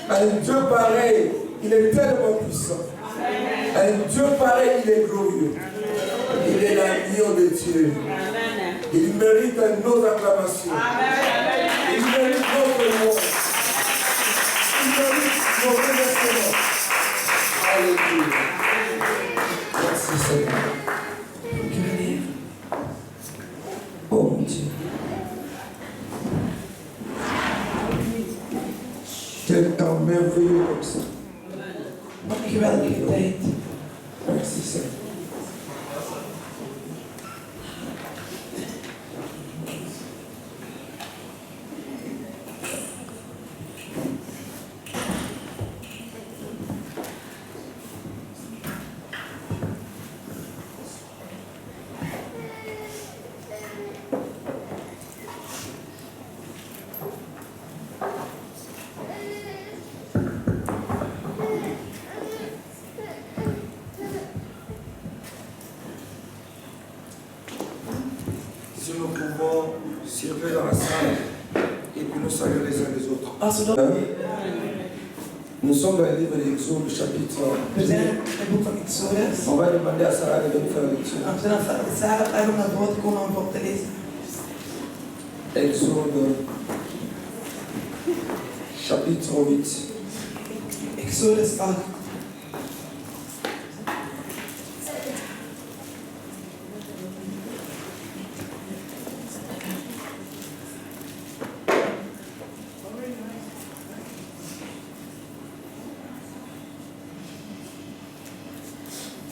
Un Dieu pareil, il est tellement puissant. Un Dieu pareil, il est glorieux. Il est l'agneau de Dieu. Il mérite nos acclamations. Il mérite notre louange. Il mérite nos remerciements. Alléluia. Merci Seigneur. Oh mon Dieu. Quel temps merveilleux comme ça. Merci Seigneur. Nous pouvons circuler dans la salle et puis nous saluer les uns les autres. Nous sommes dans le livre d'Exode, chapitre 2. On va demander à Sarah de nous faire la lecture. Exode, chapitre 8. Exodus 8.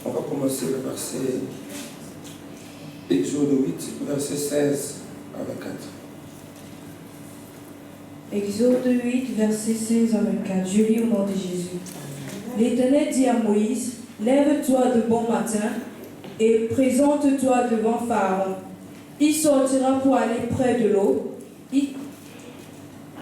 On va commencer le verset Exode 8, verset 16 à 24. Exode 8, verset 16 à 24. Je lis au nom de Jésus. L'Éternel dit à Moïse, lève-toi de bon matin et présente-toi devant Pharaon. Il sortira pour aller près de l'eau.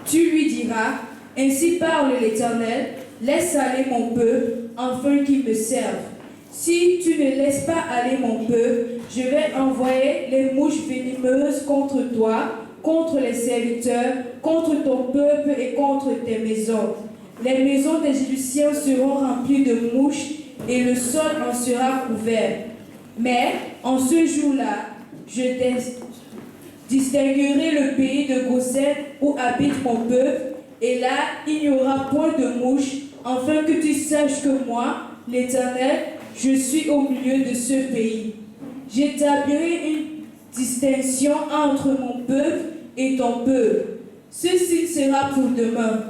Tu lui diras, ainsi parle l'Éternel, laisse aller mon peuple, afin qu'il me serve. Si tu ne laisses pas aller mon peuple, je vais envoyer les mouches venimeuses contre toi, contre les serviteurs, contre ton peuple et contre tes maisons. Les maisons des Égyptiens seront remplies de mouches et le sol en sera couvert. Mais en ce jour-là, je distinguerai le pays de Goshen où habite mon peuple, et là, il n'y aura point de mouches, afin que tu saches que moi, l'Éternel, je suis au milieu de ce pays. J'établirai une distinction entre mon peuple et ton peuple. Ceci sera pour demain.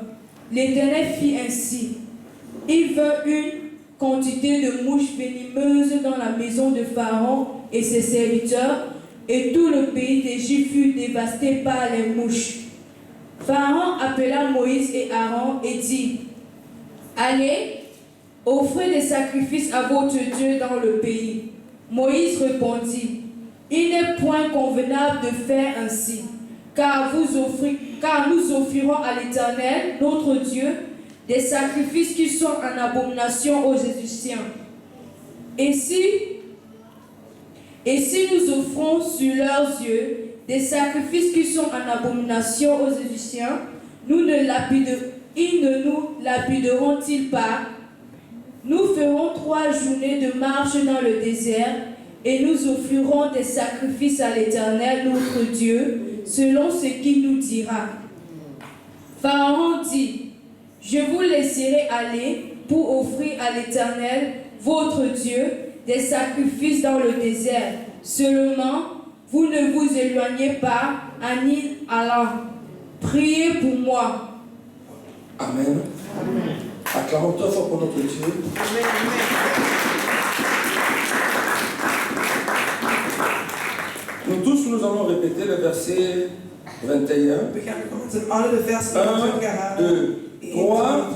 L'Éternel fit ainsi. Il vint une quantité de mouches venimeuses dans la maison de Pharaon et ses serviteurs, et tout le pays d'Égypte fut dévasté par les mouches. Pharaon appela Moïse et Aaron et dit, allez, offrez des sacrifices à votre Dieu dans le pays. Moïse répondit, il n'est point convenable de faire ainsi, car nous offrirons à l'Éternel, notre Dieu, des sacrifices qui sont en abomination aux Égyptiens. Et si nous offrons sur leurs yeux des sacrifices qui sont en abomination aux Égyptiens, ils ne nous lapideront-ils pas? Nous ferons 3 journées de marche dans le désert et nous offrirons des sacrifices à l'Éternel, notre Dieu, selon ce qu'il nous dira. Pharaon dit, je vous laisserai aller pour offrir à l'Éternel, votre Dieu, des sacrifices dans le désert. Seulement, vous ne vous éloignez pas à ni allant. Priez pour moi. Amen. Amen. Acclamons-toi fort pour notre Dieu. Amen. Nous tous, nous allons répéter le verset 21. 1, 2, 3.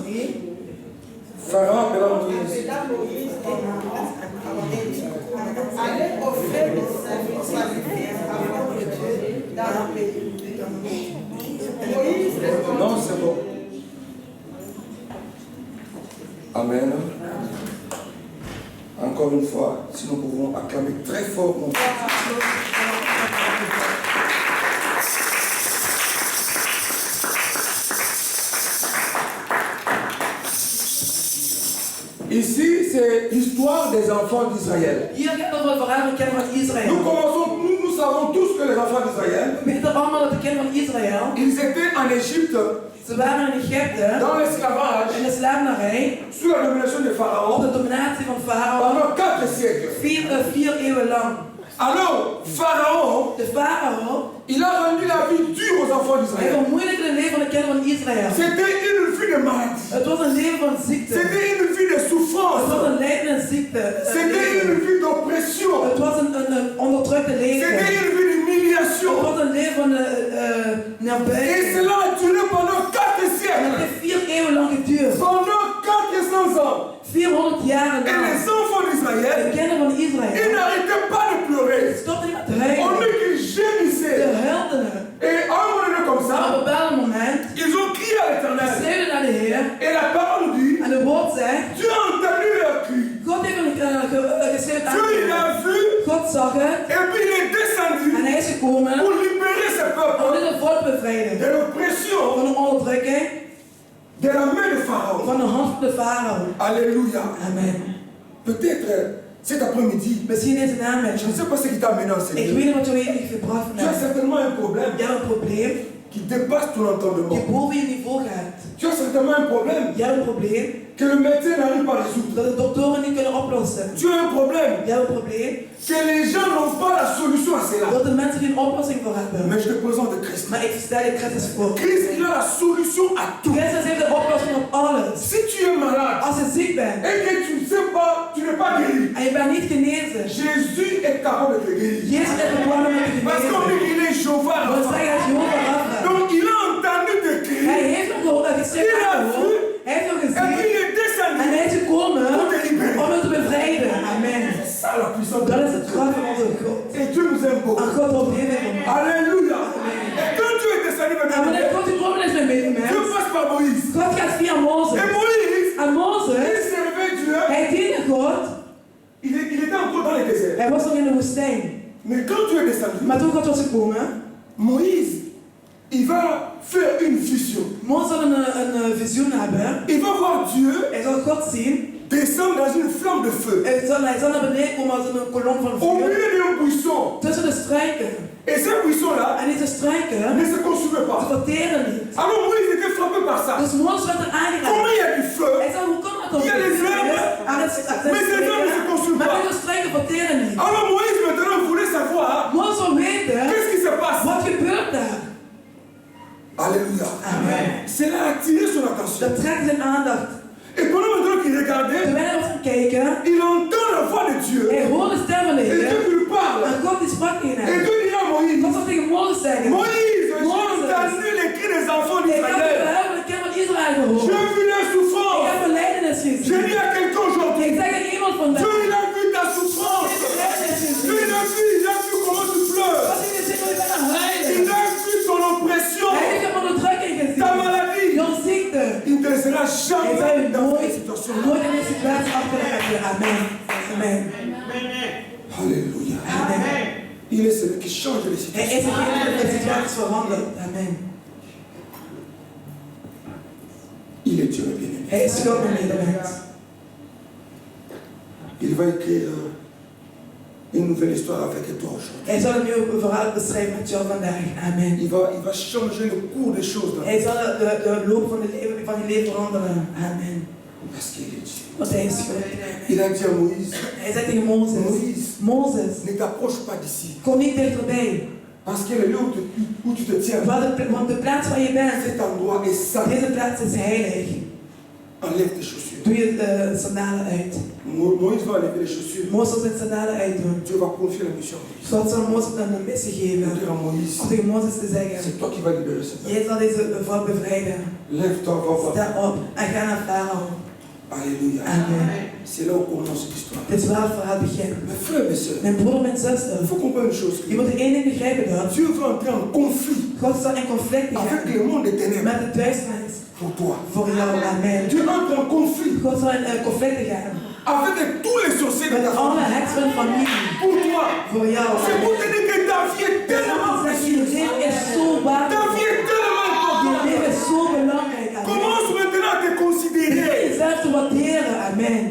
Pharaon appela Moïse. Allez offrir des sacrifices à votre Dieu dans le pays. Moïse répondit. Non, c'est bon. Amen. Encore une fois, si nous pouvons acclamer très fort mon Dieu. Ici, c'est l'histoire des enfants d'Israël. Hier gaat het over het verhaal van de kinderen van Israël. Nous savons tous que les enfants d'Israël, We weten allemaal dat de kinderen van Israël, ils étaient en Égypte, ze waren in Egypte, dans l'esclavage, in de slavernij, sous la domination de op Pharaon, de dominatie van Farao, pendant 4 siècles. vier eeuwen lang. Alors, Pharaon, De Farao, il a rendu la vie dure aux enfants hij d'Israël. vermoeilijkte het leven van de kinderen van Israël. C'était une vie de maladie. Het was een leven van ziekte. C'était une vie de Het souffrance. was een lijden en ziekte. C'était une vie d'oppression. Het was een onderdrukte leven. C'était une vie Het d'humiliation. was een leven van Et nabijheid. cela a duré pendant 4 En het siècles. heeft 4 eeuwen lang geduurd. Pendant 400 ans. 400 jaar Et lang. les enfants De d'Israël, kinderen van ils Israël n'arrêtaient pas de pleurer. stopten niet met On huilen. dit qu'ils Ze gémissaient. huilden. Et à un moment donné comme Maar op ça, een bepaald moment ils ont crié à l'Éternel. schreeuwden naar de Heer. Et la parole dit, En de woord zegt, Dieu a entendu leur cri. God heeft geschreeuwd aan Dieu, il de a vu. God zag het. Et puis il est descendu En hij is gekomen pour libérer ce om peuple dit volk te bevrijden. de l'oppression Van de onderdrukking. de la main de Pharaon. Van de hand van de farao. Alléluia. Amen. Peut-être cet après-midi, Misschien deze namiddag. je ne sais pas ce qui t'a amené en Ik Seigneur. weet niet wat je heeft gebracht Tu as vandaag. certainement un problème Je hebt een probleem qui dépasse ton entendement. die boven je niveau gaat. Tu as certainement un problème Je hebt een probleem que le médecin n'arrive pas à résoudre. dat de doktoren niet kunnen oplossen. Tu as un problème Je hebt een probleem que les gens n'ont pas la solution à cela. dat de mensen geen oplossing voor hebben. Mais je te présente Christ. Maar ik stel je Christus voor. Christ, il a la solution à tout. Christus heeft de oplossing op alles. Si tu es malade Als je ziek bent et que tu ne sais pas, tu n'es pas guéri, en je bent niet genezen, Jésus est capable de te guérir. Jezus is begonnen met te Parce qu'on dit genezen. qu'il est Jéhovah. Want Rapha. zij gaat Jehovah Rapha. Donc il a entendu te Hij crier heeft nog geschreven aan de hoofd. Hij heeft nog et puis gezien. il est descendu En hij is gekomen pour te libérer. om het te bevrijden. Amen. C'est ça la puissance de Dat is Dieu. het kracht van onze God. Et Dieu nous aime En beaucoup. God houdt heel veel van ons. Alléluia. Et quand Dieu est descendu En maintenant, wanneer God gekomen is met Dieu medemens, passe par Moïse. God gaat via Mozes. Et Moïse, En Mozes, il servait Dieu. hij diende God. Il était encore dans les déserts. Hij was nog in de woestijn. Mais quand Dieu est descendu, Maar toen God was gekomen, Moïse, il va faire une vision. Mozes zal een visioen hebben. Il va voir Dieu Hij zal God zien. descendre dans une flamme de feu. Hij zal naar beneden komen als een kolom van Au vuur. milieu d'un buisson. Tussen de struiken. Et ce buisson-là En deze struiken, ne se consumait ze pas. verteren niet. Alors Moïse était frappé par ça. Dus Mozes werd er Comment aangeraakt. il y a du feu, Hij zei, hoe kan dat dan? Il y a les herbes, mais ces herbes ne se consument Maar pas. deze struiken verteren niet. Alors Moïse maintenant voulait savoir Mozes wil weten, qu'est-ce qui se passe. wat gebeurt daar? Alléluia. Amen. Cela a attiré son attention. Dat trekt zijn aandacht. Et pendant maintenant qu'il regardait, Terwijl hij was gaan kijken, il entend la voix de Dieu. hij hoorde de stem van de Et Dieu Heer. lui parle. En God die sprak tegen Et hem. Dieu dit à Moïse, God zal tegen Mozes zeggen, Moïse, j'ai Mozes. entendu les cris des enfants ik heb de d'Israël. huil van de kind van Israël gehoord. J'ai vu leur Ik souffrance. heb een lijdenis J'ai gezien. dit à quelqu'un aujourd'hui, Ik zeg aan iemand vandaag, Dieu il a vu ta ik souffrance. heb een lijdenis Dieu gezien. il a vu comment tu pleures. God heeft gezien hoe je bent aan het huilen. Il a vu ton oppression, Hij heeft je onderdrukking gezien. ta maladie. Jouw ziekte. Il ne te laissera Hij jamais zal je dans cette nooit, situation. nooit in deze situatie achterlaten. Amen. Amen. Alléluia. Amen. Il est celui qui change les Hij is situations. degene die de situaties verandert. Amen. Il est Dieu le bien-aimé. Hij is God mijn medemens. Il va écrire une nouvelle histoire avec toi aujourd'hui. Hij zal een nieuw verhaal beschrijven met jou vandaag. Amen. Il va changer le cours des choses. Dans Hij zal de loop van je leven veranderen. Amen. Parce qu'il est Dieu. Want hij is God. Il a dit à Moïse, Hij zei tegen Mozes, Moïse, Mozes, ne t'approche pas d'ici. kom niet dichterbij. Parce que le lieu où tu te tiens, Want de plaats waar je bent, cet endroit est saint. deze plaats is heilig. Enlève tes chaussures. Doe je sandalen uit. Moïse va enlever les chaussures. Mozes zal zijn sandalen uitdoen. Dieu va confier la mission à Moïse. God zal Mozes dan een missie Il geven. va dire à Moïse, Om tegen Mozes te zeggen, c'est toi qui vas libérer cette femme. jij zal deze vrouw bevrijden. Lève-toi, va voir. Sta op en ga naar Farao. Alléluia. Amen. C'est là où commence l'histoire. Dit is waar het verhaal begint. Mes frères, mes sœurs, Mijn broer, mijn zuster, il faut comprendre une chose. je moet één ding begrijpen dat Dieu veut entrer en conflit God zal in conflict avec gaan le monde des ténèbres met de duisternis pour toi. voor jou. Amen. Dieu entre en conflit God zal in conflict gaan avec tous les sorciers de met ta alle famille heks van familie pour toi. voor jou. C'est pour te dire que ta vie est tellement Dat je précieuse. leven is zo Ta waardevol. vie est tellement Je importante. leven is zo belangrijk. Amen. Commence maintenant à te Begin considérer. jezelf te waarderen. Amen.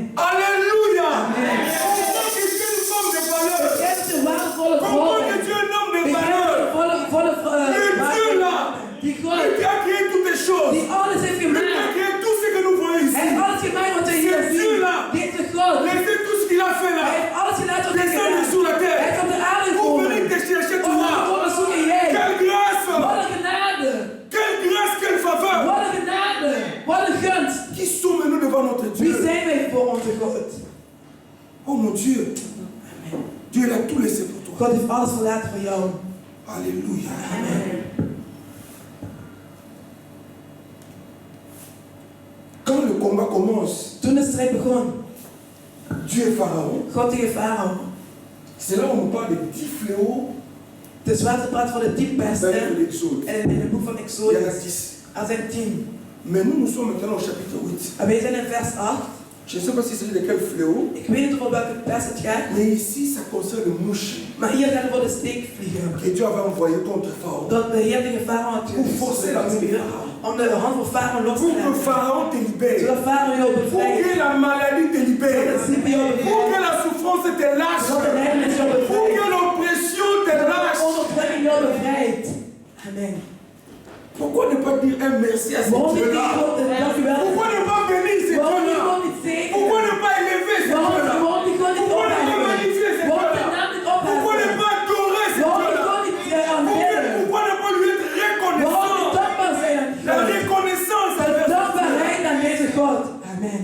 Oh mon Dieu. Dieu a tout laissé pour toi. God heeft alles verlaten voor jou. Alléluia. Amen. Quand le combat commence, Toen de strijd begon, Dieu est Pharaon. God tegen Farao. C'est là où on parle des 10 fléaux De zwaarte praat van de 10 dans pesten. le l'Exode. En in het boek van Il y en a Exodus. 10. Er zijn 10. Mais nous sommes maintenant au chapitre 8. En wij zijn in vers 8. Je ne sais pas si c'est de quel fléau, Ik weet niet over welke pest het gaat. mais ici ça concerne le mouche Maar hier gaat het voor de steekvliegen. que Dieu avait envoyé contre Pharaon. Dat de Heer tegen Farao had Pour forcer la gestuurd om de hand van Farao los Pour te que laten. Pharaon te libère. Zodat Farao jou Pour bevrijdt. que la maladie te libère. Zodat de ziekte jou Pour que bevrijdt. la souffrance te lâche. Zodat de lijdenis jou Pour bevrijdt. que l'oppression te Zodat de lâche. onderdrukking jou bevrijdt. Amen. Pourquoi ne pas dire un merci à ce Waarom niet Dieu-là? dank u wel? Pourquoi ne pas bénir ce Waarom niet Dieu-là? gewoon niet zegenen? Pourquoi ne pas élever ce Dieu-là? Waarom niet gewoon niet Pourquoi ne pas opheffen? magnifier ce Waarom de Dieu-là? naam niet Pourquoi ne opheffen? pas adorer ce Waarom niet Dieu-là? gewoon niet aanbidden? Pourquoi ne pas lui être Waarom niet reconnaissant? dankbaar zijn aan La God? reconnaissance De envers ce Dieu. dankbaarheid aan deze God. Amen.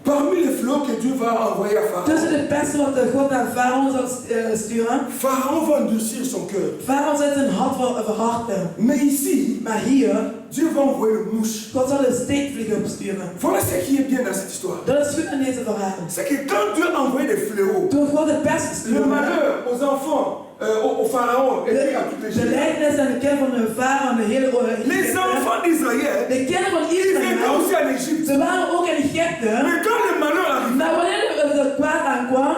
Parmi les flots que Dieu va envoyer à Pharaon, Tussen de pesten wat God naar Farao zal sturen. Pharaon va endurcir son cœur. Farao zal zijn hart verharden. Mais ici, Maar hier, Dieu va envoyer le mouche. God zal de steekvliegen opsturen. Voilà ce qui est bien dans cette histoire. Dat is goed in deze verhaal. C'est que quand Dieu a envoyé des fléaux, Toen God de pest le stuurde, malheur aux enfants, au Pharaon et puis à toute de l'Égypte. lijdenis en de kinderen van de Farao en de hele Les enfants d'Israël, de kinderen van ils étaient Israël, aussi en Égypte. ze waren ook in Egypte. Mais quand le malheur arrive, Maar wanneer de kwaad aankwam,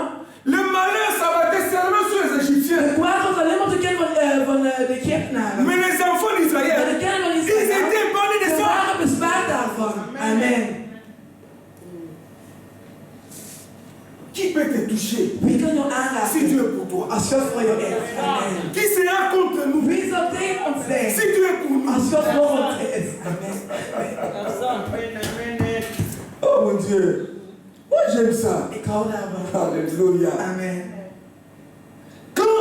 le malheur s'abattait seulement sur les Égyptiens. de kwaad was alleen maar de kinderen van de Egyptenaren. Mais les enfants Maar d'Israël, de kinderen van ils étaient Israël, épargnés de ze ça. waren bespaard daarvan. Amen. Qui peut te toucher Wie kan jou si aanraken Dieu est pour toi? als God voor jou is? Amen. Qui sera contre nous Wie zal tegen ons zijn si Dieu est pour nous? als God voor ons is? Amen. Oh mon Dieu, moi j'aime ça. Ik hou daarvan. Alléluia. Amen. Quand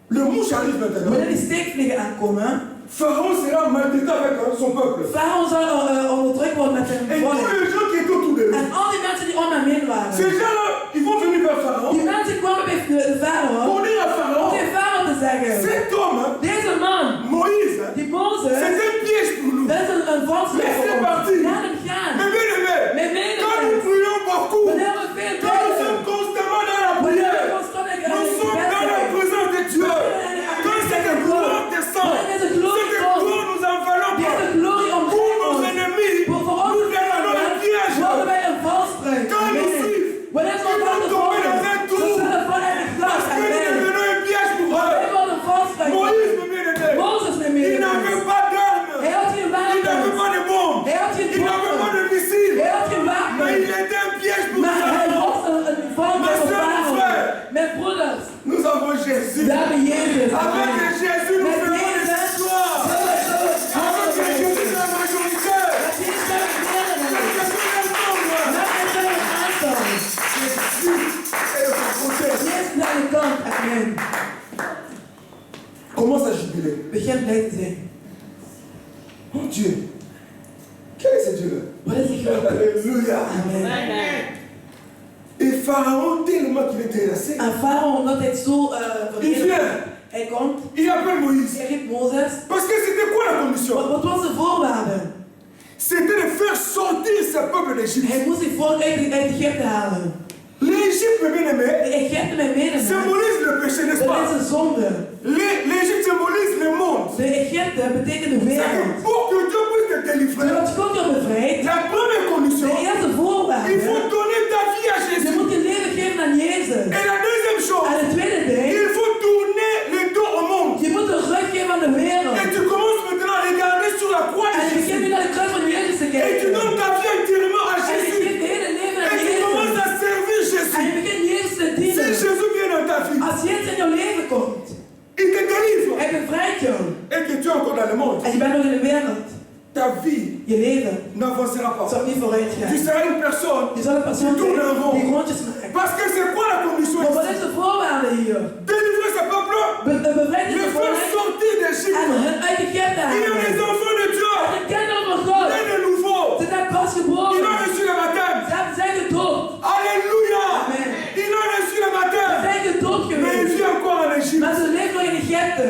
le mouche arrive maintenant, Wanneer die steekvliegen aankomen, Pharaon sera maltraité avec son peuple. Farao zal onderdrukt worden met zijn Et tous volk. les gens qui étaient autour de lui, En al die mensen die om hem heen waren, ces gens-là, ils vont venir vers Pharaon die mensen kwamen bij de Farao pour dire à om Pharaon, tegen Farao te zeggen, cet homme, deze man, Moïse, die Mozes, c'est un piège pour nous. dat is een valstrik voor Laissez ons. partir. Laat hem gaan. Mais bien aimé, Mais bien quand aimé. nous prions beaucoup, Wanneer we veel quand nous bidden, sommes constamment dans la wanneer we prière, constant in nous sommes gebed dans la zijn, présence de Dieu. Quand cette gloire descend, cette gloire nous envalons pas. deze glorie Pour omgeeft nos ons. ennemis, Voor ons nous devenons un piège. worden wij een valstrik. Quand nous Amen. suivent, Wanneer ze ils ons vont worden tomber volgen, dans un ze trou. zullen vallen in het glas. Parce que nous Amen. devenons un piège pour Wij eux. worden een valstrik. Moïse, mon bien-aimé, Mozes, mijn il medemensen. n'avait pas d'armes, Hij had geen il n'avait wapens. pas de bombes, Hij had geen il n'avait pas bommen. de missiles, Hij had geen mais wapens. il était un piège pour Maar hij Pharaon. was een valstrik Mes voor sœurs, mes Farao. frères, Mijn broeders, nous avons Jésus. we hebben Jezus. Avec Amen. Jésus, nous Met faisons Jezus l'histoire. Avec Jésus, c'est la majorité. Met Jezus zijn we meerdere. C'est tout le monde. Met Jezus zijn we een aantal. Jésus est de ton côté. Jezus naar de kant. Amen. Commence à jubiler. Begin blij te zijn. Mon Dieu. Quel est ce Dieu-là? Wat is die groot? Alléluia. Amen. Et Pharaon, tellement qu'il est terrassé, En Farao, omdat hij zo il vient, hij komt, il appelle Moïse. hij riep Mozes. Parce que c'était quoi la condition? Wat was de voorwaarde? C'était de faire sortir ce peuple d'Égypte. Hij moest zich volk uit Egypte halen. L'Égypte, bien aimé, De Egypte met medemensen. symbolise le péché, n'est-ce Dat is pas? een zonde. L'Égypte symbolise le monde. De Egypte betekent de C'est wereld. que pour que Dieu puisse te délivrer, Zodat God je bevrijdt, la première condition, de eerste voorwaarde, il faut donner ta vie à je Jésus. moet je leven geven aan Jezus. Et la deuxième chose, En het tweede ding, il faut tourner le dos au monde. je moet de rug geven aan de wereld. Et tu commences maintenant à regarder sur la croix En de je begint nu Jésus. naar de kruis van Jezus te Et tu kijken. donnes ta vie entièrement à En je Jésus. geeft je hele leven Et aan tu commences Jezus. à servir En je Jésus. begint Jezus te Si dienen. Jésus vient dans ta vie, Als Jezus in jouw leven komt, il te délivre. hij bevrijdt jou. Et que tu es encore dans le monde, En je bent nog in de wereld. ta vie Je leven n'avancera pas. zal niet vooruit Tu gaan. seras une personne. Je zal een persoon Die doen zijn een rond. die rondjes maakt. Parce que c'est quoi la condition Maar wat ici? is de voorwaarde hier? Délivrer ce peuple, Bevrijd le deze faire volk sortir en d'Égypte. hun uit Egypte Il y a halen. des enfants de Dieu, De kinderen van God. nés de nouveau. Ze net pas Ils geboren. ont reçu le baptême. Ze zijn gedoopt. Alléluia. Amen. Ils ont reçu le Ze baptême. zijn gedoopt Mais ils geweest. vivent encore en Égypte. Maar ze leven nog in Egypte.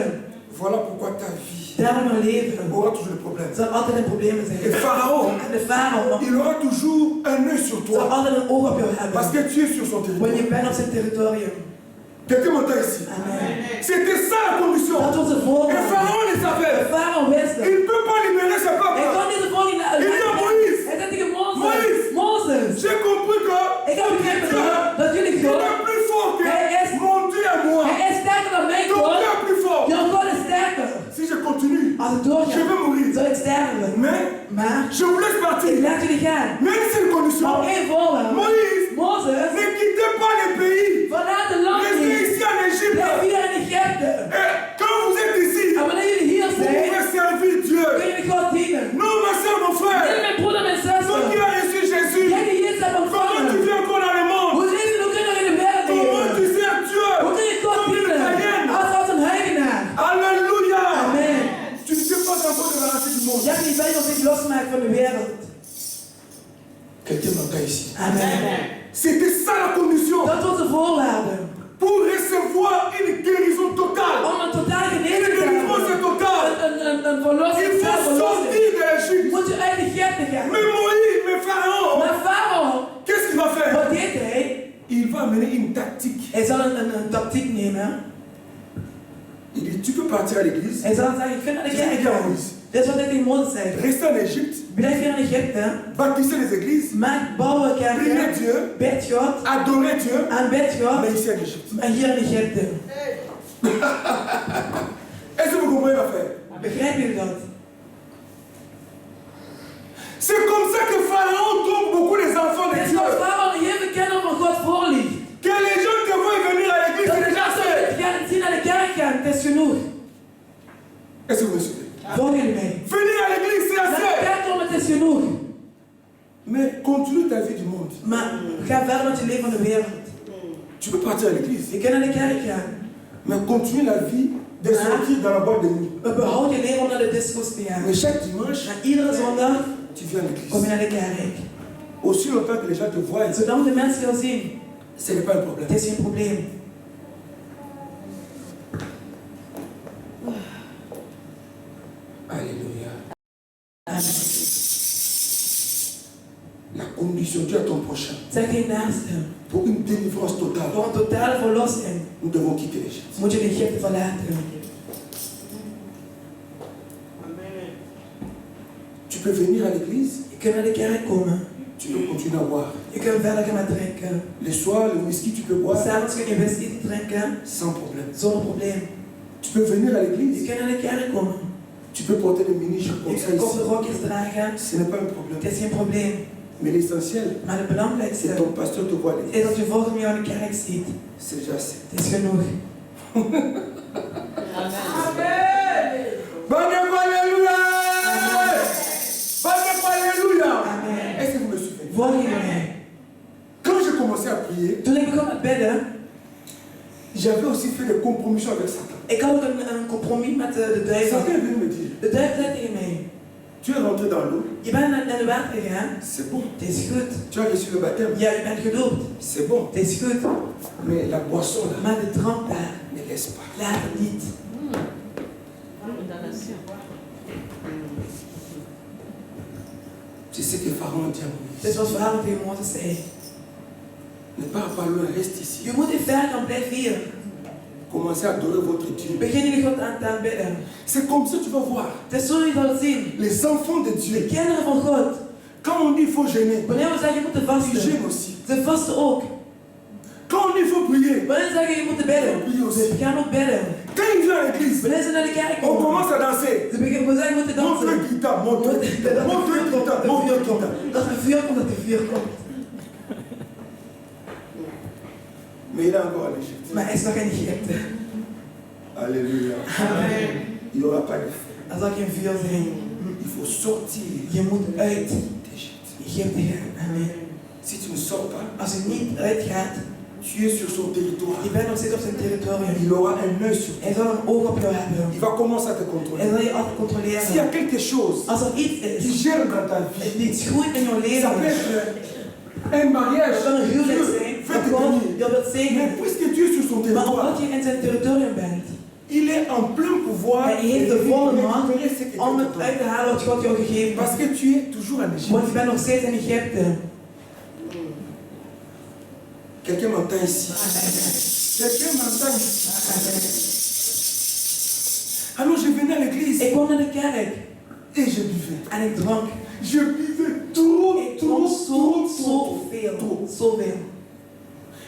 Voilà pourquoi ta vie Daarom hun leven. aura toujours des problèmes. Zal altijd een probleem Et zijn. Pharaon, En de farao il aura toujours un œil sur zal toi. altijd een oog op jou hebben. Parce que tu es sur son Want je territoire. bent op zijn territorium. Quelqu'un m'entend ici. Amen. C'était ça la condition. Dat was de Et voorwaarde. Pharaon le De savait. farao wist het. Il ne peut pas libérer ses Hij peuples. kon niet de volgende Il dit à Moïse, Hij zei tegen Moïse. Mozes. Mozes. j'ai compris que Ik heb begrepen dat jullie il God. est plus fort que Hij is- mon Dieu à moi. Hij is sterker dan mijn Ton God. Dieu est plus fort. Jouw God is sterker. Si je continue, Als ik je doorga, vais mourir. zal ik sterven. Mais Maar je vous laisse ik partir. laat jullie gaan. Même si une condition. Maar één voorwaarde. Moïse, Mozes, ne quittez pas les pays. vanuit de land Restez niet. ici en Égypte. Blijf hier in Egypte. Et quand vous êtes ici, En wanneer jullie hier vous zijn, pouvez servir Dieu. kun je God dienen. Non, ma soeur, mon Dit frère. mijn broeder en Toi zuster. qui as reçu Jésus, Jij die Jezus hebt comment tu ontvangen. vis encore dans le monde? Hoe leef je nog in de wereld Comment tu leven? sers Dieu? Hoe kun je God Comme une dienen? païenne. Als een heidenaar. Alléluia. Amen. Tu ne sais pas encore débarrasser du monde. Je hebt niet bij om zich losmaken van de wereld. Quelqu'un m'entend ici. Amen. C'était ça la condition Dat was de voorwaarde. pour recevoir une guérison totale. Om een totaal Une genezing te délivrance hebben. totale. Een verlossing. Il faut verlossing. sortir de l'Égypte. Moet je uit Egypte gaan. Mais Moïse, mais Pharaon, Maar Farao, qu'est-ce qu'il va faire? wat deed hij? Il va amener une tactique. Hij zal een tactiek nemen. Il dit, tu peux partir à l'église. Hij zal zeggen, ik vind dat ik Qu'est-ce qu'il dit à ga. Moïse? Dit is wat hij tegen Mozes zei. Reste en Égypte, Blijf hier in Egypte. bâtissez les églises, Maak bouwen priez kerken. Dieu, Bid God. adorez Dieu, Aanbid God. mais ici en Égypte. Maar hier in Egypte. Est-ce que vous comprenez l'affaire? Begrijp je dat? C'est comme ça que Pharaon trompe beaucoup les enfants de Dit is Dieu. wat Farao een hele kenner van God voorliegt. Que les gens te voient venir à l'église, Dat c'est de déjà mensen fait. dit gaan zien naar de kerk gaan, het is genoeg. Est-ce que vous me suivez? Volgen jullie mij? Venir à l'église, c'est Naar de assez. kerk komen, het is genoeg. Mais continue ta vie du monde. Maar ga verder met je leven van de wereld. Tu peux partir à l'église, Je kunt naar de kerk gaan. mais continue la vie de sortir dans la boîte de nuit. Maar behoud je leven om naar de disco's te gaan. Mais chaque dimanche, En iedere zondag tu viens à kom je l'église. naar de kerk. Aussi longtemps que les gens te voient, Zolang de mensen jou zien, ce n'est pas un problème. het is geen probleem. Alléluia. Amen. La condition, Dieu à ton prochain. Zeg geen naaste. Pour une délivrance totale, Voor een totale verlossing nous devons quitter l'Égypte. moet je de Egypte verlaten. Tu peux venir à l'église, Je kunt naar de kerk komen. tu peux continuer à boire. Je kunt verder gaan met drinken. Le soir, le whisky, tu peux boire S'avonds kun je whisky drinken sans problème. zonder probleem. Tu peux venir à Je l'église, kunt naar de kerk komen. tu peux porter des mini-jupes comme Je ça kunt korte ici. rokjes dragen. Ce n'est pas un problème. Het is geen probleem. Mais l'essentiel, Maar het c'est belangrijkste que ton pasteur te voit à l'église. is dat je volgende jou in de kerk ziet. C'est déjà assez. Het is genoeg. Alléluia! Alléluia! Amen. Est-ce que vous me suivez? Volg je mij? Quand j'ai commencé à prier, Toen ik begon met bidden, j'avais aussi fait des compromissions avec Satan. ik had ook een compromis met de duivel. Satan est venu me dire, De duivel zei tegen mij, tu es rentré dans l'eau, je bent naar de water gegaan, c'est bon. het is goed. Tu as reçu le baptême, Ja, je bent gedoopt, c'est bon. het is goed. Mais la boisson là, Maar de drank daar, ne laisse pas. laat het niet. C'est ce que Pharaon dit à Moïse. Dit is wat Farao tegen Mozes zei. Ne pars pas loin, reste ici. Je moet niet ver gaan, blijf hier. Commencez à adorer votre Dieu. Begin jullie God aan te aanbidden. C'est comme ça que tu vas voir. Het is zo je zal zien. Les enfants de De Dieu, kinderen van God. quand on dit il faut gêner, Wanneer we zeggen je moet ils vasten, gênent aussi. ze vasten ook. Quand on dit il faut prier, Wanneer ze zeggen je moet bidden, ze gaan ook bidden. quand ils viennent à l'église, Wanneer ze naar de kerk on komen, commence à danser. ze beginnen we zeggen we moeten Montre dansen. guitare, montre guitare, montre guitare, montre guitare. Dat er vuur komt, dat er vuur komt. Mais il est encore en Égypte. Maar hij is nog in Egypte. Alléluia. Amen. Il n'y aura pas de feu. Er zal geen vuur zijn. Il faut sortir Je moet uit d'Égypte. Egypte gaan. Amen. Si tu ne sors pas, Als je niet uitgaat, tu es sur son territoire. Je bent nog steeds op zijn territorium. Il aura un œil sur toi. Hij zal een oog op jou hebben. Il va commencer à te contrôler. Hij zal je altijd controleren. S'il y a quelque chose Als er iets qui is gêne dans ta vie, die iets goed in jouw ça leven peut is, être un mariage. dat kan een huwelijk Dieu zijn, veut dat te God bénir. jou wilt Mais zegenen. puisque tu es sur son Maar territoire, omdat je in zijn territorium bent, il est en plein pouvoir hij heeft de volle macht récupérer ce que om Dieu het te donne. uit te halen wat God jou gegeven Parce heeft. que tu es toujours en Égypte. Want je bent nog steeds in Egypte. Quelqu'un m'entend ici. Quelqu'un m'entend ici. Alors je venais à l'église Ik kwam naar de kerk et je buvais. en ik dronk. Je buvais trop, Ik dronk zoveel.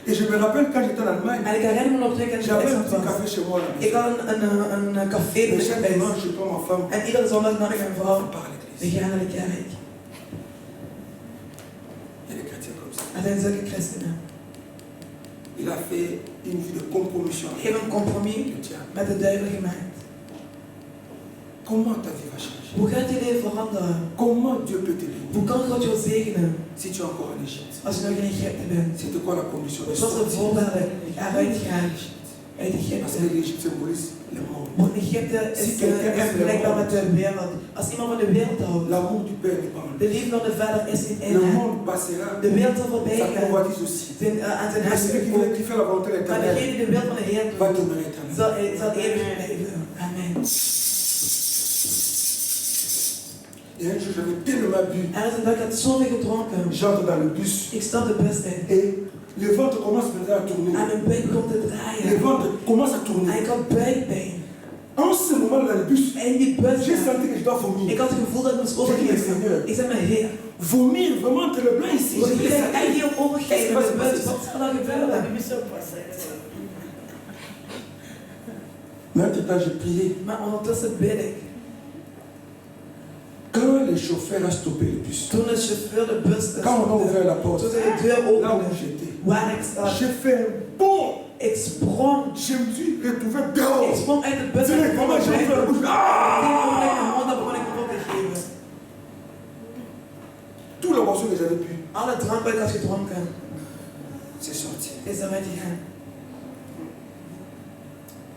Et je me rappelle quand j'étais en Allemagne, En ik herinner me nog toen ik in j'avais un Duitsland petit was. café chez moi à la Ik maison. had een café Et bij chaque mij. dimanche, je prends ma femme, En iedere zondag nam ik mijn vrouw. on part à We l'église. gaan naar de kerk. Il y a des chrétiens comme ça. Er zijn zulke christenen. Il a fait une vie de compromission Ik avec heb een compromis le diable. met de duivel gemaakt. Comment ta vie va changer? Hoe gaat je leven veranderen? Comment Dieu peut te bénir Hoe kan God jou zegenen si tu es encore en Égypte? als je nog in Egypte bent? C'était quoi la condition de Wat was de sortir voorwaarde eruit gaan uit Parce Egypte? que l'Égypte symbolise le monde. Want Egypte is vergelijkbaar met de wereld. Als iemand van de wereld houdt, L'amour du Père n'est pas en de lui. liefde van de Vader is niet in Le hem. monde passera, De wereld zal voorbij sa gaan. convoitise aussi. Aan zijn Mais celui hart. qui fait la volonté de Maar l'Éternel degene die de wil van de Heer va doet, demeurer éternel. zal eeuwig blijven. Amen. Et un jour, j'avais tellement bu. Er is een dag, ik had zoveel gedronken. J'entre dans le bus Ik stap de bus in. et le ventre commence maintenant à tourner. En mijn buik begon te Le draaien. ventre commence à En tourner. ik had buikpijn. En ce moment dans le bus, En in die bus, j'ai senti que je dois ik vomir. had het gevoel dat ik moest overgeven. Ik zei, mijn Heer, Vomir vraiment entre le blanc ici. ik J'ai dit, ga ça hier overgeven in de bus. Wat zal er gebeuren? Mais entre-temps, j'ai prié. Maar ondertussen bid ik. Quand le chauffeur a stoppé le bus, Toen de chauffeur de bus quand on a ouvert stopte, la porte, toen zij de deur là où opende, j'étais, waar ik zat, j'ai fait un bond. ik sprong. Je me suis retrouvé Ik dehors. sprong uit de bus en ik begon Directement, te j'ai ouvert la blijven. bouche. Ah! Mijn mond begon ik op te geven. Tout le boisson que j'avais bu, Alle drank wat ik had gedronken, c'est sorti. is eruit gegaan.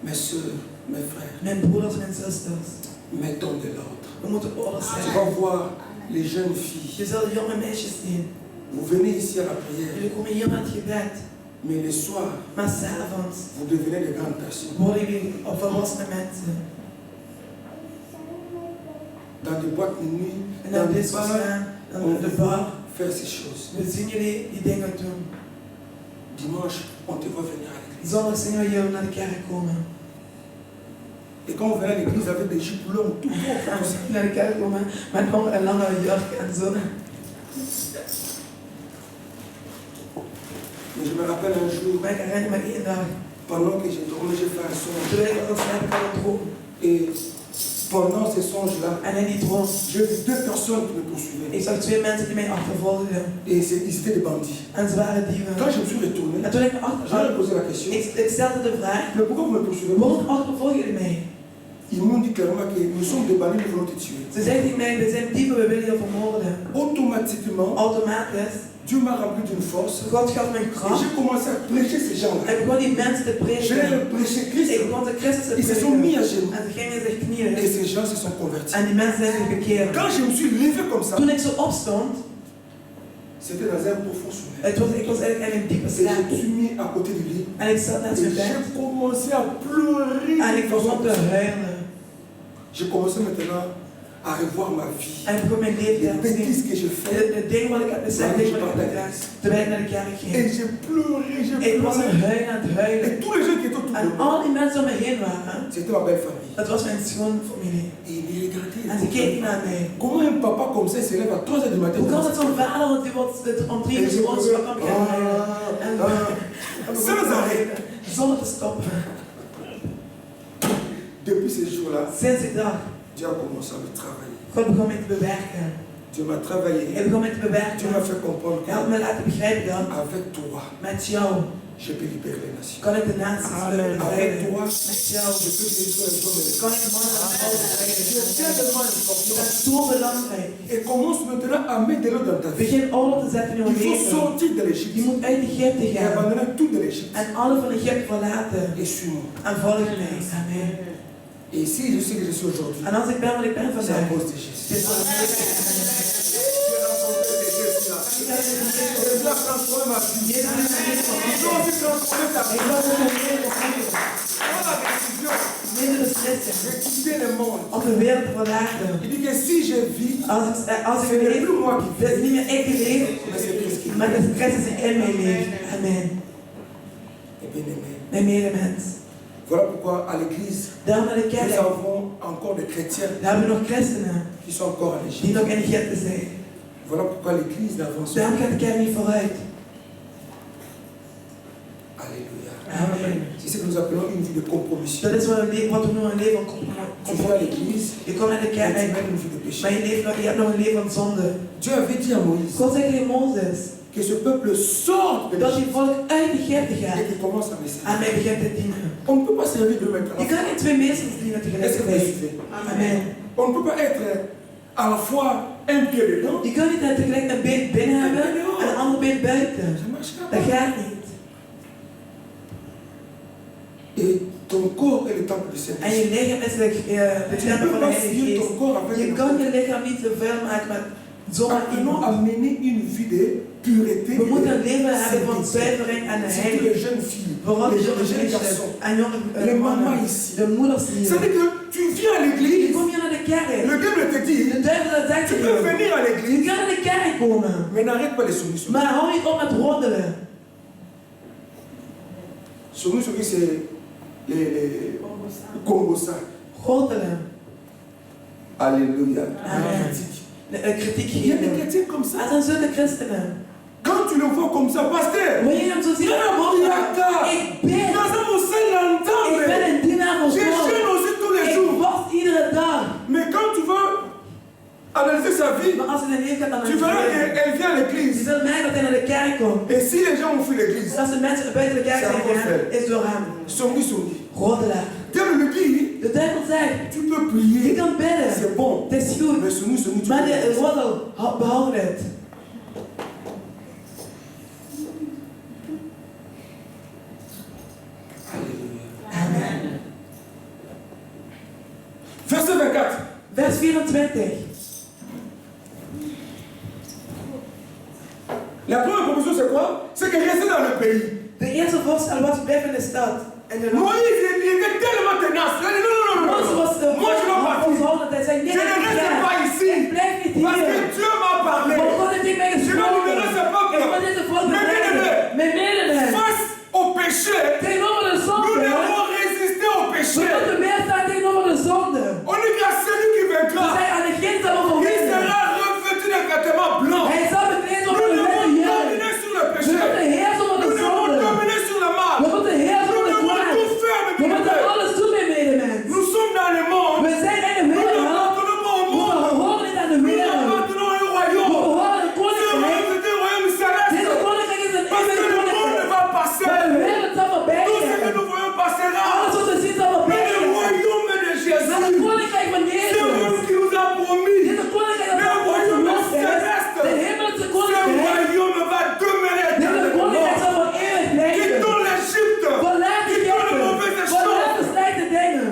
Mes soeurs, mes frères, Mijn broeders en zusters, mettons de l'ordre. we moeten orde Tu zijn. vas voir les jeunes Je filles. zult jonge meisjes zien. Vous venez ici à la prière, Jullie komen hier naar het gebed. mais le soir, Maar s'avonds vous devenez des grandes personnes. worden jullie op volwassene mensen. Dans des boîtes de nuit, En dans dan des dit bars, gaan, on dan de bar. faire ces choses. We zien jullie die dingen doen. Dimanche, on te voit venir à l'église. Zondag zien we jullie naar de kerk komen. Et quand on venait à l'église avec des jupes longues, tout court, En comme we ça. zien naar de kerk komen met nog een lange jurk en zo. Mais je me rappelle un jour, Maar ik herinner me één dag, pendant que j'ai dormi, j'ai fait un songe. toen ik was heb ik al een droom. Et pendant ces songes-là, En in die droom, j'ai vu deux personnes qui me poursuivaient. ik zag twee mensen die mij achtervolgden. Et ils étaient des bandits. En ze waren dieven. Quand je me suis retourné, En toen ik me j'aurais achterzag, posé la question, ik stelde de vraag, mais pourquoi vous me poursuivez? waarom achtervolgen jullie mij? Ils m'ont dit clairement que nous sommes des bandits, nous voulons te tuer. Ze zeiden tegen mij, we zijn dieven, we willen je vermoorden. Automatiquement, Automatisch, Dieu m'a rempli d'une force. God gaf me Et kracht. j'ai commencé à prêcher ces gens-là. En ik begon die mensen te J'ai prediken. prêché Ik Christ. begon de Christus te Ils se sont mis prediken. à genoux. En ze gingen zich knieën. Et ces gens se sont convertis. En die mensen zijn zich bekeerd. Quand je me suis levé comme ça, Toen ik zo opstond, c'était dans un profond sommeil. ik was eigenlijk in een diepe Et je slaap. me suis mis à côté de lui. En ik zat naast Et mijn bed. j'ai commencé à pleurer. En ik begon te huilen. J'ai commencé maintenant à revoir ma vie. En ik begon mijn leven Les te zien. bêtises que je fais. De dingen wat ik had beseft, de dingen wat ik had gedaan. Terwijl ik naar de kerk Et ging. j'ai pleuré, Ik was aan j'ai het pleuré. huilen. Et tous les gens qui étaient autour de En moi, al die mensen om me heen waren, c'était ma belle famille. dat was mijn schoonfamilie. Et ils me regardaient. En ze keken naar mij. Comment un papa comme ça il se lève à 3h du matin? Hoe kan het zo'n vader dat die wordt om 3 uur 's morgens wakker kan beginnen huilen? Sans arrêt. Zonder te stoppen. Depuis ces jours-là, Sinds die dag, Dieu a commencé à me travailler. God begon mij te bewerken. Dieu m'a travaillé. Hij begon mij te Dieu m'a bewerken. fait comprendre Hij had me laten begrijpen dat qu'avec toi, met jou je peux libérer les nations. Kan ik de naties Avec bevrijden? toi, Met jou je peux guérir les hommes et les kan femmes. ik mannen en vrouwen Tu es bevrijden. tellement Je important. bent zo belangrijk. Et commence maintenant à mettre de l'eau dans ta vie. Begin orde te zetten in Il je faut leven. sortir de Je l'Égypte moet uit Egypte et gaan. abandonner tout de l'Égypte. En alle van Egypte verlaten. Et suis-moi. En volg mij. Amen. Et ici, je sais que je suis aujourd'hui. En als ik ben wat ik ben C'est à vandaag. cause de Het Jésus. is door J'ai rencontré des Jésus là. Et Dieu a transformé ma vie. Ils ont aussi transformé ta vie. Prends la décision Neem de beslissing de quitter le monde. om de wereld te verlaten. Il dit que si je vis, Als ik ce n'est leef, plus moi qui dat is vis, niet meer ik die leef, mais c'est Christ qui vit. maar dat is Christus die in mij leeft. Amen. Et bien aimé. Mijn medemens. Voilà pourquoi à l'église, Daarom naar de nous kerk. avons encore des chrétiens Daar hebben we nog christenen qui sont encore en die Égypte. nog in Egypte zijn. Voilà pourquoi l'église n'avance pas. Daarom gaat de kerk niet vooruit. Alléluia. Amen. C'est ce que nous appelons une vie de compromission. Dat is wat we noemen een leven van Tu viens à compromis. l'église, Je komt naar de mais kerk, tu mènes une vie de péché. maar je hebt nog een leven van zonde. Dieu avait dit à Moïse God zei tegen Mozes que ce peuple sorte de dat die l'Égypte volk uit Egypte et gaat qu'il commence à me servir. en mij begint te dienen. On ne peut pas servir deux maîtres. Je kan niet twee meesters dienen Est-ce que vous tegelijkertijd. suivez? Amen. On ne peut pas être à la fois un pied dedans. Je kan niet tegelijk een been binnen hebben en een ander been buiten. Ça ne marchera Dat pas. gaat niet. Et ton corps est le temple du En Saint-Esprit. je lichaam is de Tu ne tempel peux van de pas Heilige suivre ton Geest. corps avec Je le kan je lichaam niet te vuil maken met zomaar Apprenons à iemand. mener une vie de pureté. We moeten een leven et hebben van sainteté. zuivering en de Surtout les heiliging. jeunes filles, Vooral de les jonge jeunes meisjes garçons. en jonge Les mannen. mamans ici. De moeders hier. C'est-à-dire que tu viens à Je l'église, kom hier naar de kerk. le diable te dit, De duivel dat zegt tu je. peux venir à Je l'église, kan naar de kerk komen. mais n'arrête pas les soumis. Maar hou niet op met roddelen. Soumis, c'est les Congosa. Roddelen. Alléluia. Amen. Kritiek Il y a des geven. chrétiens comme ça. Dat zijn zulke christenen. Quand tu le vois comme ça, pasteur, Wanneer je hem zo ziet, ik ben een dienaar van je God. gêne aussi tous les Ik jours. was iedere dag. Mais quand tu veux analyser sa vie, Maar als je een leven gaat tu verras analyseren, qu'elle vient à je l'église. zult merken dat hij naar de kerk komt. Et si les gens ont fui l'église, Dus als de mensen buiten de kerk zijn gegaan, is door hem. Songi. Roddelaar. Dieu me dit, De duivel zegt, tu peux je prier, kan bidden. c'est bon. Het is goed. Mais Songi, tu Maar peux. de roddel, behoud het. Alléluia. Amen. Verset 24. Vers 24. La première proposition, c'est quoi? C'est que rester dans le pays. De eerste voorstel was blijf in de stad. En de Moïse, il était tellement tenace. Il a dit, non. Mozes was de Moi, je vais partir. volhouden. Hij zei, nee, Je ne reste pas ik ici. blijf niet Parce hier. que Dieu m'a parlé. Want God heeft tegen mij Je vais gesproken. libérer ce peuple. Ik wil deze volk Mais bevrijden. bien-aimés, Mijn medemens. face au péché, Tegenover de nous zonde. devons résister au We péché. moeten weerstaan tegenover de zonde. On dit qu'à celui qui We vaincra, zijn aan degene zal il overwinnen. sera revêtu d'un vêtement blanc. Hij zal bekleed Nous worden met devons de jeugd. dominer sur le We péché. moeten heersen over Nous de devons zonde. dominer sur le mal. We moeten heersen Nous over de devons kwaad. tout faire, mes We moeten bien-aimés. alles doen, mijn medemens. Nous sommes dans le monde. We zijn in de Nous wereld. n'appartenons pas au We monde. behoren niet aan de Nous wereld. appartenons à un We royaume. behoren een Ce koninkrijk. royaume, c'est un royaume Deze céleste. koninkrijk is een Parce que eeuwig le monde koninkrijk. va passer. Maar de wereld zal voorbij Tout ce que gaan. nous voyons passera. Alles wat we zien zal Mais voorbij le gaan. royaume de Maar Jésus, het koninkrijk van c'est Jezus. lui qui nous a promis. Dit koninkrijk dat Le ons royaume verlost is. céleste. De hemelse Ce koninkrijk. royaume va demeurer Dit koninkrijk éternellement. zal voor eeuwig blijven. Quittons l'Égypte. Verlaat de Quittons les Egypte. mauvaises Verlaat de choses. slechte dingen.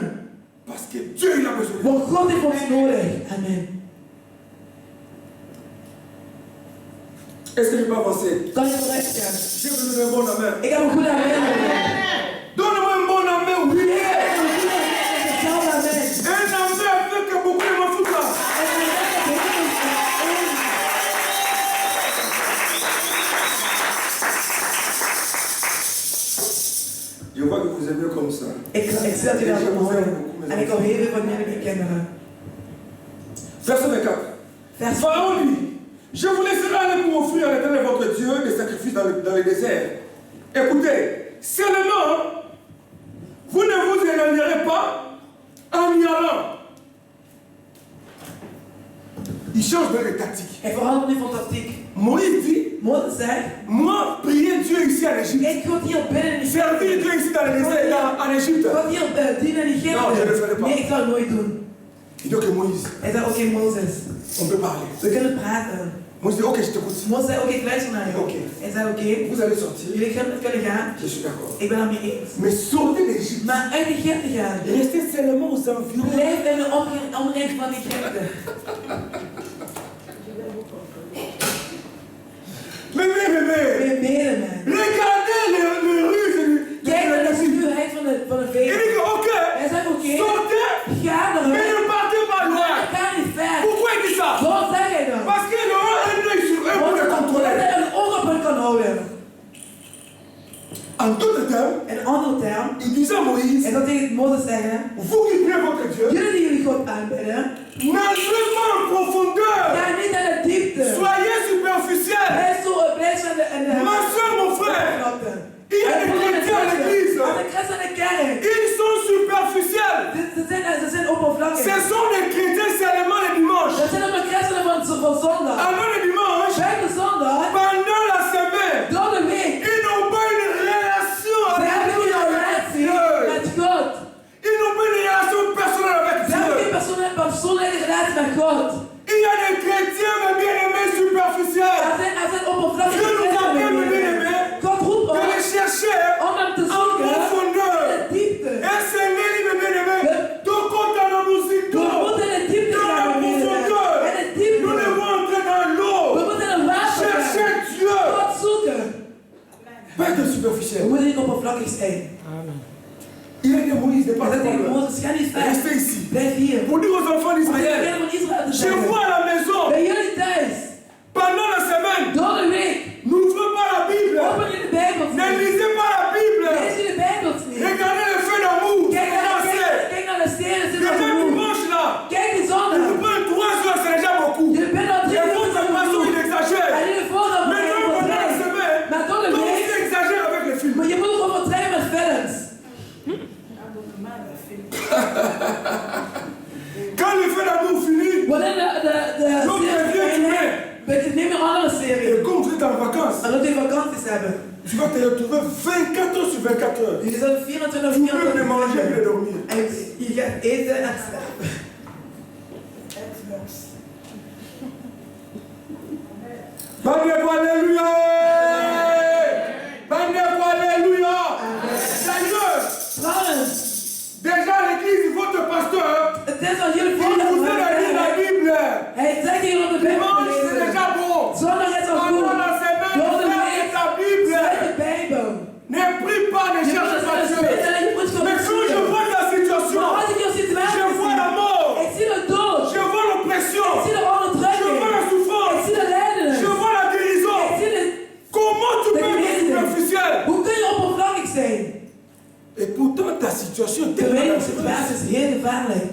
Parce que Dieu, il a besoin de nous. Want God heeft ons nodig. Amen. Est-ce que je peux avancer? Kan je vooruit gaan? J'ai besoin d'un bon amen. Ik heb een goede amen nodig. Donne-moi un bon amen, oui. Ik heb een goede amen. Hetzelfde amen. Un amen avec beaucoup de m'en foutre là. En dan denk ik, Je vois que vous aimez comme ça. ik zie dat jullie dat horen. En ik hou heel veel van jullie kinderen. Verset 24. Vers Pharaon dit, je vous laisserai aller pour offrir à l'Éternel votre Dieu des sacrifices dans le désert. Écoutez, seulement, vous ne vous éloignerez pas en y allant. Il change de tactique. Hij verandert nu van tactiek. Moïse dit, Mozes zegt, moi, prier Dieu ici à Égypte. Ik God hier binnen in Servir Egypte. Dieu ici dans le désert, en Égypte. God hier dienen in Egypte. Non, je ne le ferai pas. Nee, ik zou het nooit doen. Il dit que Moïse, Hij zei, oké, Mozes, on peut parler. we kunnen praten. Moïse dit, ok, je t'écoute. Mozes zei, oké, ik luister naar je. Oké. Hij zei, oké, Vous allez sortir. jullie kunnen gaan. Je suis d'accord. Ik ben het mee eens. Mais sortez d'Égypte. Maar uit Egypte gaan. Restez seulement aux environs. Blijf in de omgeving van Egypte. Mais, Weer mede, man. regardez les rues Kijk naar de de schuwheid van de Il vee. dit que, ok, Hij zei, oké, sortez, ga mais eruit. ne partez pas Maar loin. ga niet ver. Pourquoi il dit ça? Waarom zeg jij dat? Parce qu'il aura un œil sur eux pour les Omdat contrôler. hij een oog op hen kan houden. En d'autres termes, In andere term, il disait à Moïse, en dat tegen Mozes zeggen, vous qui priez votre Dieu, jullie die jullie God aanbidden, n'entrez pas en profondeur. ga niet naar de diepte. Soyez superficiels. Blijf in de Ma soeur, mon frère, il y a des chrétiens à l'église. Aan de christen en de kerk. Ils sont superficiels. Ze zijn oppervlakkig. Ce sont les chrétiens seulement le dimanche. Dat zijn ook christenen van zondag. Avant le dimanche, Bij de zondag, pendant la semaine, door de week, ils n'ont pas une relation ze avec hebben Dieu. geen relatie met God. Ils n'ont pas une relation personnelle avec Ze hebben Dieu. geen persoonlijke relatie met God. Il y a des chrétiens, mes bien-aimés, superficiels. Er zijn oppervlakkige Dieu nous appelle, mes christenen. bien-aimés, God roept de ons les chercher om hem te en zoeken in profondeur. de diepte. Et c'est lui, mes bien-aimés, donc quand on a musique, We moeten in de diepte dans la gaan. profondeur, In de diepte. nous devons entrer dans We l'eau, moeten in water chercher gaan. Dieu. God zoeken. Pas de We superficiel. moeten niet oppervlakkig zijn. Il a dit à Moïse, ne Maar partez dat pas tegen loin. Mozes, ga niet ver. Restez ici. Blijf hier. Pour dire aux enfants Als je d'Israël, kinderen van Israël te chez zeggen, vous à la maison, bij jullie thuis, pendant la semaine, door de week, n'ouvrez pas la Bible. open je de Bijbel Ne niet. lisez pas la Bible. Lees je de Bijbel niet. Regardez le feu d'amour. Kijk naar Commencez. de stenen, zit Le op de feu moed. dimanche là. Kijk die Il zondag. nous prend 3 heures, c'est déjà beaucoup. Je bent al 3 Et uur votre van de façon, il moed. exagère. En jullie voorgaan van Maintenant, pendant la semaine, Maar door de toi week, aussi exagère avec les films. maar je moet ook overdrijven met films. Quand le feu d'amour finit, Wanneer de Donc, serie je viens eindigt, neem je een andere serie. et comme vous êtes en vacances, En dat we vakanties hebben. tu vas te retrouver 24 heures sur 24 heures. Jullie zullen 24 Tu peux ne manger et uur dormir. en je gaat eten en slapen. Bandez-vous, alléluia! Bandez-vous, alléluia! D'ailleurs, Trouwens, déjà l'église, votre pasteur, het is al jullie il vous a dit la voorgaan. Bible. Hij zegt hier op de Bijbel Dimanche, te c'est lezen. déjà bon. Zondag is al goed. Pendant la semaine, Door de fais week, ta Bible. sluit de Bijbel. Ne prie pas, ne Je moet cherche pas het Dieu. spelen, je moet Mais quand je gewoon vois ta situation, Maar als ik jouw situatie je vois la mort, ik zie de dood. je vois l'oppression, Ik zie de je vois onderdrukking. la Ik souffrance, zie de lijden. je vois la guérison. Ik zie de... Comment tu peux être superficiel? Hoe kun je oppervlakkig zijn? Et pourtant, ta situation est Terwijl tellement je situatie is heel gevaarlijk.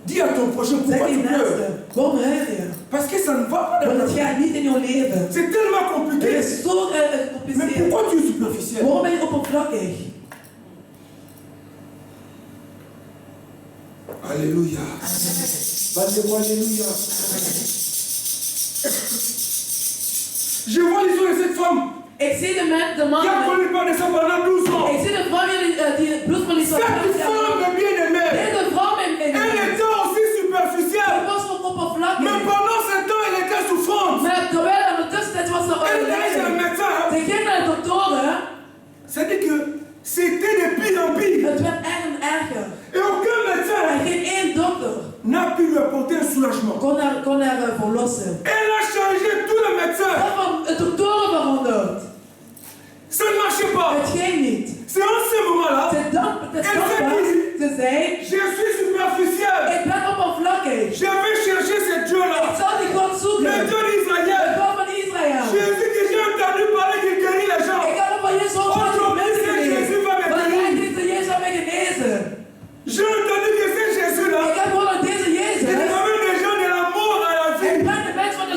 Dis à ton prochain Zeg pourquoi je tu pleures. naaste, waarom huil je? Parce que ça ne va pas dans Want ta het vie. gaat niet in jouw leven. C'est tellement Het compliqué. is zo Mais gecompliceerd. pourquoi tu es superficiel? Waarom ben je oppervlakkig? Alléluia. Bandez-moi, alléluia. Je vois l'histoire de cette femme Ik zie de man qui a connu le Père de sang pendant 12 ans. ik zie de vrouw die het bloed van die Cette femme bien-aimée, Deze vrouw elle était aussi superficielle. was ook Mais oppervlakkig. pendant ce temps, elle était souffrante. Maar terwijl aan de tussentijd was er Elle était chez le lijden. médecin. Ze ging naar de doktoren. C'est-à-dire que c'était de pire en pire. Het werd erger en erger. Et aucun médecin En geen één dokter n'a pu lui apporter un soulagement. kon haar verlossen. Elle a changé tous les médecins. Dat van de doktoren veranderd. Ça ne marchait pas. Het ging niet. C'est en ce moment-là, Het ze zei, je suis superficiel. ik ben oppervlakkig. Je vais chercher ce Ik Dieu-là. zal die God Le zoeken. Dieu De d'Israël. God van Israël. Jésus que j'ai entendu parler qu'il guérit les gens. Ik heb op van Jezus gehoord dat mensen genezen. Want hij is de Jezus aan mij genezen. J'ai entendu que c'est Jésus-là Ik heb gehoord dat deze qui Jezus ramène les gens de la mort à la hij vie. brengt de mensen van de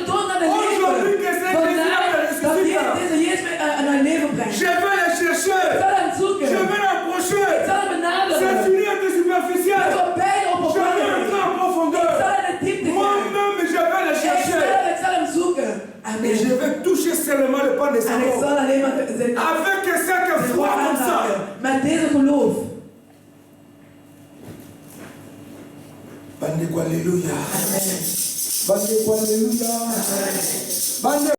Alléluia. Bande pour Alléluia. Bande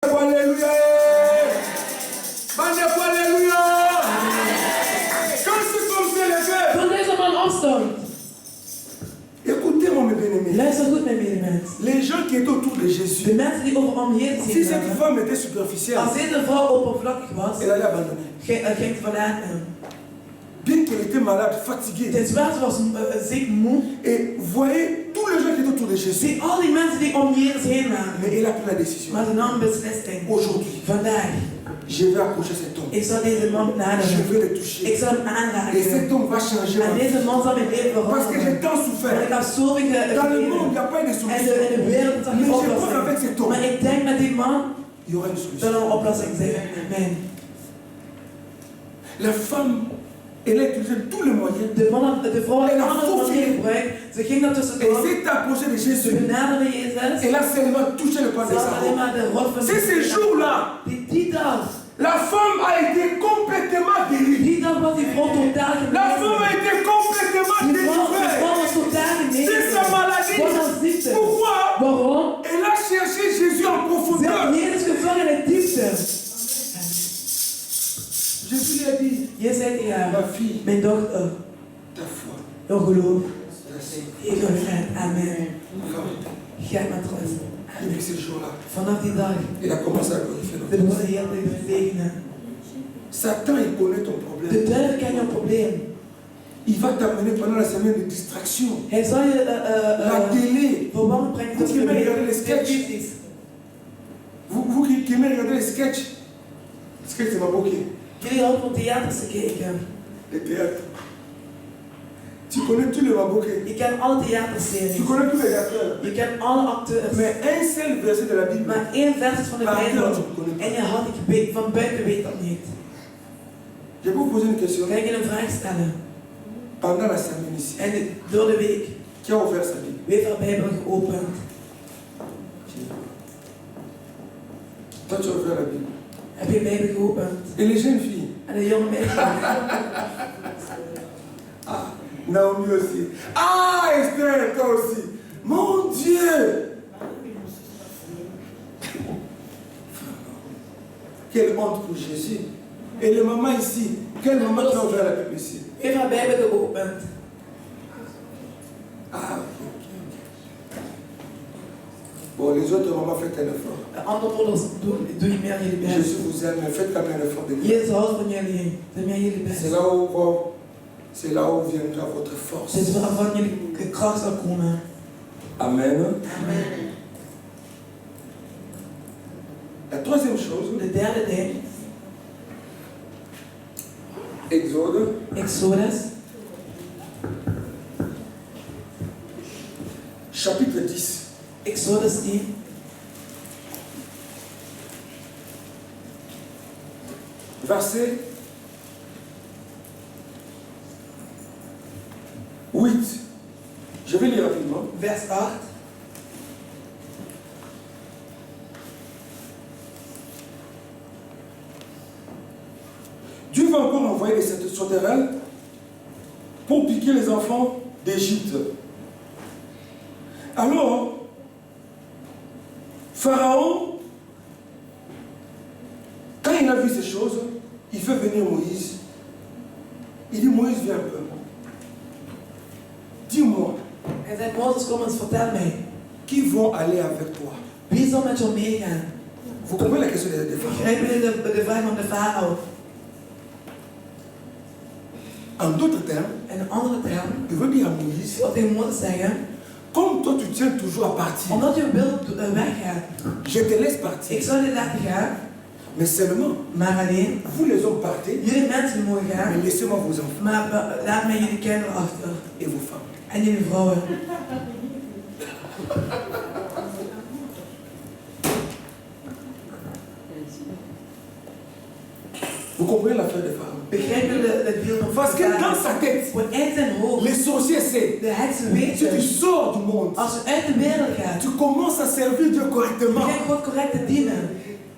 pour Alléluia. Bande pour Alléluia. Quand c'est comme c'est le fait. Van deze man opstond. Écoutez mon bien-aimé. Luister goed naar mij, mens. Les gens qui étaient autour de Jésus. De mensen die over hem heen Si zijn. cette femme était superficielle, Als deze vrouw oppervlakkig was, elle allait abandonner. ging het verlaten hem. Bien qu'elle était malade, fatiguée. Ten zwaar was ziek, moe. Et voyez tous les gens qui étaient autour de Jésus. Zie al die mensen die om Jezus heen waren. Mais elle a pris la décision. Maar ze nam een beslissing. Aujourd'hui, Vandaag. je vais approcher cet homme. Ik zal deze man Je naderen. vais le toucher. Ik zal hem Et aanraken. cet homme va changer ma En vie. deze man zal mijn leven Parce que j'ai veranderen. tant Want ik souffert. heb zoveel Dans le monde, il geleden. n'y a pas de En solution. in de wereld is er Mais geen je crois oplossing. qu'avec cet homme, Maar ik denk met die man il y aura une zal solution. er een oplossing zijn. Amen. La femme, elle a utilisé tous les moyens. De vrouw had En alle dan manieren gebruikt. Ze ging daar Elle tussendoor. s'est approchée de Ze Jésus. benaderde Jezus. Elle a seulement touché le pas Ze de had sa alleen robe. maar de rot van C'est ce jour-là, Die dag. la femme a été complètement guérie. Die dag was die vrouw totaal La femme a genezen. été complètement Die vrouw délivrée. was totaal C'est genezen. sa maladie. Wat een ziekte. Pourquoi? Waarom? Elle a cherché Jésus en Ze profondeur. heeft Jezus gevangen in de diepte. Jésus lui a dit, Je zei tegen ma haar, fille, mijn dochter, ta foi, jouw geloof, t'a sauvé. heeft jou gered. Amen. Va. Ga met rust. Depuis ce jour-là, Vanaf die dag, elle a commencé à glorifier de notre Heer te zegenen. Satan, il connaît ton De problème. duivel kent jouw probleem. Il va t'amener pendant la semaine de distraction. Hij zal je La télé. verwarring brengen tussen Vous de aimez regarder les sketchs? visies. Vous qui aimez regarder les sketchs. Sketch, c'est ma bouquet. Jullie houden van theaters te kijken. Les théâtres. Tu connais tous les maboquets. Je kent alle Tu theaterseries. connais tous les acteurs. Je kent alle acteurs. Mais un seul verset de la Bible. Maar één vers is van de Par Bijbel. cœur, tu ne connais En pas. je had ik van buiten weet dat niet. Je vais vous poser une question. Ga ik je een vraag stellen. Pendant la semaine ici, En door de week, qui a ouvert sa Bible? wie heeft haar Bijbel geopend? Toi, tu as ouvert la Bible. Heb je Bijbel geopend? Et les jeunes filles? En de jonge meisjes. Ah, Naomi aussi. Ah, Esther, toi aussi. Mon Dieu! Quelle honte pour Jésus. Et les mamans ici, quelle maman qui a ouvert la Bible ici? Wie heeft haar Bijbel geopend? Ah, ok. Bon, les autres mamans, faites un effort. De andere moeders doe je meer jullie best. Jésus vous aime, mais faites quand même un effort de lui. Jezus houdt van jullie. Doe meer jullie best. C'est là où viendra votre force. Het is waarvan jullie kracht zal komen. Amen. Amen. La troisième chose, De derde ding, Exode, Exodus, chapitre 10. Exodus 10, Verset 8. Je vais lire rapidement. vers 8. Dieu va encore envoyer les sauterelles pour piquer les enfants d'Égypte. Alors, Pharaon, quand il a vu ces choses, il fait venir Moïse. Il dit, Moïse, viens un peu. Dis-moi, Hij zei, Mozes, kom eens, vertel mij. qui vont aller avec toi? Wie zal met jou meegaan? Vous comprenez la question des Pharaons? Begrijpen jullie de vraag van de farao? En d'autres termes, En een andere term, il veut dire à Moïse, wat tegen Mozes zeggen, comme toi tu tiens toujours à partir, omdat je wilt weggaan. je te laisse Ik partir. zal je laten gaan, Mais seulement, maar alleen, vous les hommes partez, jullie mensen mogen gaan, mais laissez-moi vos enfants maar laat mij jullie kinderen achter. et vos femmes. En jullie vrouwen. Vous comprenez l'affaire des Pharaons? Begrijpen jullie het beeld van Parce que dans sa tête, Want in zijn hoofd, les sorciers savent, de heksen si tu weten, sors du monde, als je uit de wereld gaat, tu commences à servir Dieu correctement. begin God correct te dienen.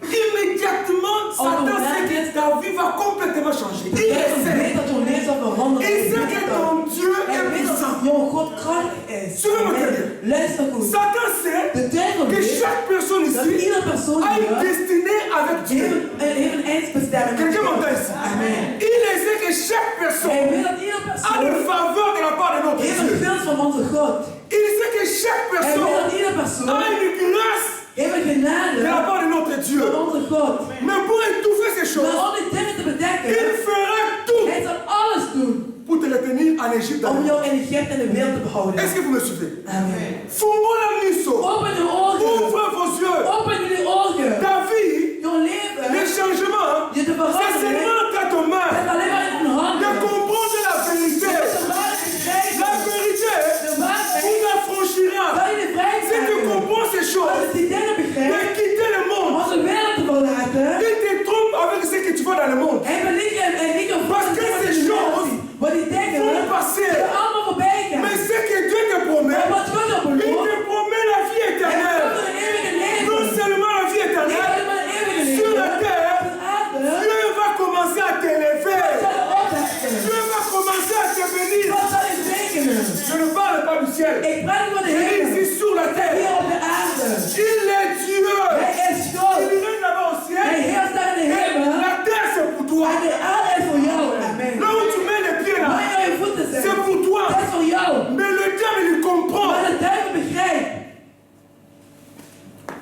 Immédiatement, Satan sait que ta vie va complètement changer. Il le Jij sait. weet dat jouw leven zal veranderen. Il sait que ton Dieu Hij est weet puissant. dat jouw God belangrijk is. Zullen we het Luister goed. Satan sait De duivel que weet chaque personne dat ici iedere persoon a une hier destinée avec Dieu. heeft een eindbestemming. Quelqu'un m'entend ici? Amen. Il sait que chaque Hij personne weet dat iedere a persoon une faveur de la part de notre heeft een Dieu. gunst van onze God. Il sait que chaque Hij weet dat personne iedere persoon a une grâce heeft een de la genade part de notre Dieu. van onze God. Mais pour étouffer ces Maar choses, om die dingen te bedekken, il fera tout hij zal alles doen pour te le tenir en Égypte. om jou in Egypte en de wereld te behouden. Est-ce que vous me suivez? Amen. Fumons la miso. Open je ogen. Ouvre vos yeux. Open jullie ogen. Ta vie, Jouw leven. les changements, Je te c'est veranderen. seulement à ton Het main is alleen maar in hun de handen. comprendre la vérité. De waarheid begrijpen. La vérité De waarheid. vous affranchira. Zal je de vrijheid Si tu krijgen. comprends ces Als choses, je die dingen de begrijpt. quitter le monde, Om de wereld te verlaten. il te trompe avec ce que tu vois dans le monde. En beliegen en niet op Parce que ces choses wat die dingen vont passer. zullen allemaal voorbij gaan. Mais ce que Dieu te promet, En wat God op il belooft. te promet la vie Hij éternelle. belooft een eeuwige leven. Non seulement la vie Niet éternelle, alleen maar een eeuwige sur leven. la terre, Op aarde. Dieu va commencer à t'élever. Zal opheffen. Dieu va commencer à te bénir. God zal je zegenen. Je ne parle pas du ciel. Ik praat niet van de Je dis hemel. ici sur la Hier terre. op de aarde. Il est Dieu. Hij is God. Il règne là-bas au Hij ciel. heerst daar in de hemel. La terre c'est pour toi. En de aarde is voor jou. Amen. Là où tu mets les pieds là, Waar je voeten zijn. c'est pour toi. Dat is voor jou. Mais le diable il comprend. Maar de duivel begrijpt.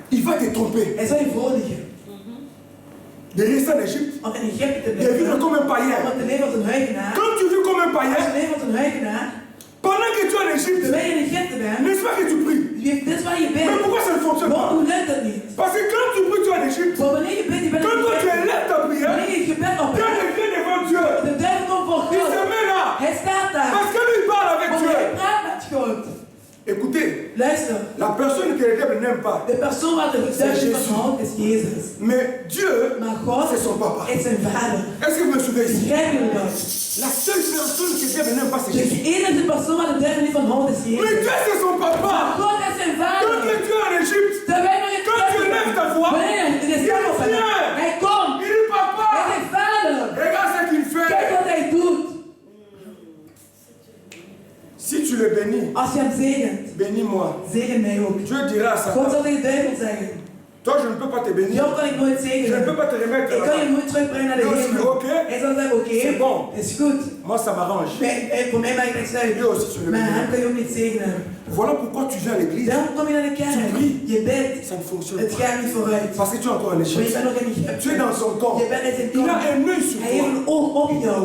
Il va te tromper. Hij zal je voorliegen. De rester en Égypte, Om in Egypte te de vivre blijven. comme un païen. Om te leven als een huigenaar. Quand tu vis comme un Als je païen, leeft als een huigenaar. pendant que tu es en Égypte, Terwijl je in Egypte bent. n'est-ce pas que tu pries? Dit is waar je Mais bent. pourquoi ça ne fonctionne pas? Waarom lukt dat niet? Parce que quand tu pries, tu es en Égypte. Maar wanneer je bent, je bent Quand in toi tu Egypte. élèves ta prière, Wanneer je gebed Dieu opbrengt. vient devant Dieu. De duivel komt voor Il God. se met là. Hij staat daar. Parce que lui il parle avec Want Dieu. hij praat met God. Écoutez, Luister. la personne que le diable n'aime pas, De persoon waar de duivel van houdt is Jezus. mais Dieu, Maar God c'est son papa. is zijn vader. Est-ce que vous me suivez ici? Begrijpen jullie dat? La seule personne que le diable n'aime pas, c'est Dus Jésus. de enige persoon waar de duivel niet van houdt is Mais Jezus. Dieu, c'est son Maar papa. God is zijn Quand vader. tu es en Égypte, Terwijl nog in quand tu élèves ta voix, wanneer je de stem op hij komt. il dit papa. Hij zegt vader. Regarde ce qu'il Kijk fait. wat hij doet. Si tu le bénis, Als je hem zegent, bénis-moi. zegen mij ook. Dieu dira à God Satan, zal tegen de duivel zeggen. toi je ne peux pas te bénir. Jou kan ik nooit Je ne zegenen. peux pas te remettre Ik kan je là-bas. nooit terugbrengen naar de Donc, hemel. ok, Hij zal zeggen oké, c'est bon. is goed. Moi ça m'arrange. Maar voor mij maakt niks uit. Lui aussi tu le Maar hem bénis. kan je ook niet zegenen. Voilà pourquoi tu viens à l'église. Daarom kom je naar de kerk. Je bent. Ça ne fonctionne Het pas. gaat niet vooruit. Parce que tu es encore en Maar je Égypte. bent nog in Egypte. Tu es dans son camp. Je bent in zijn Il a kamp. un œil sur Hij heeft toi. een oog op jou.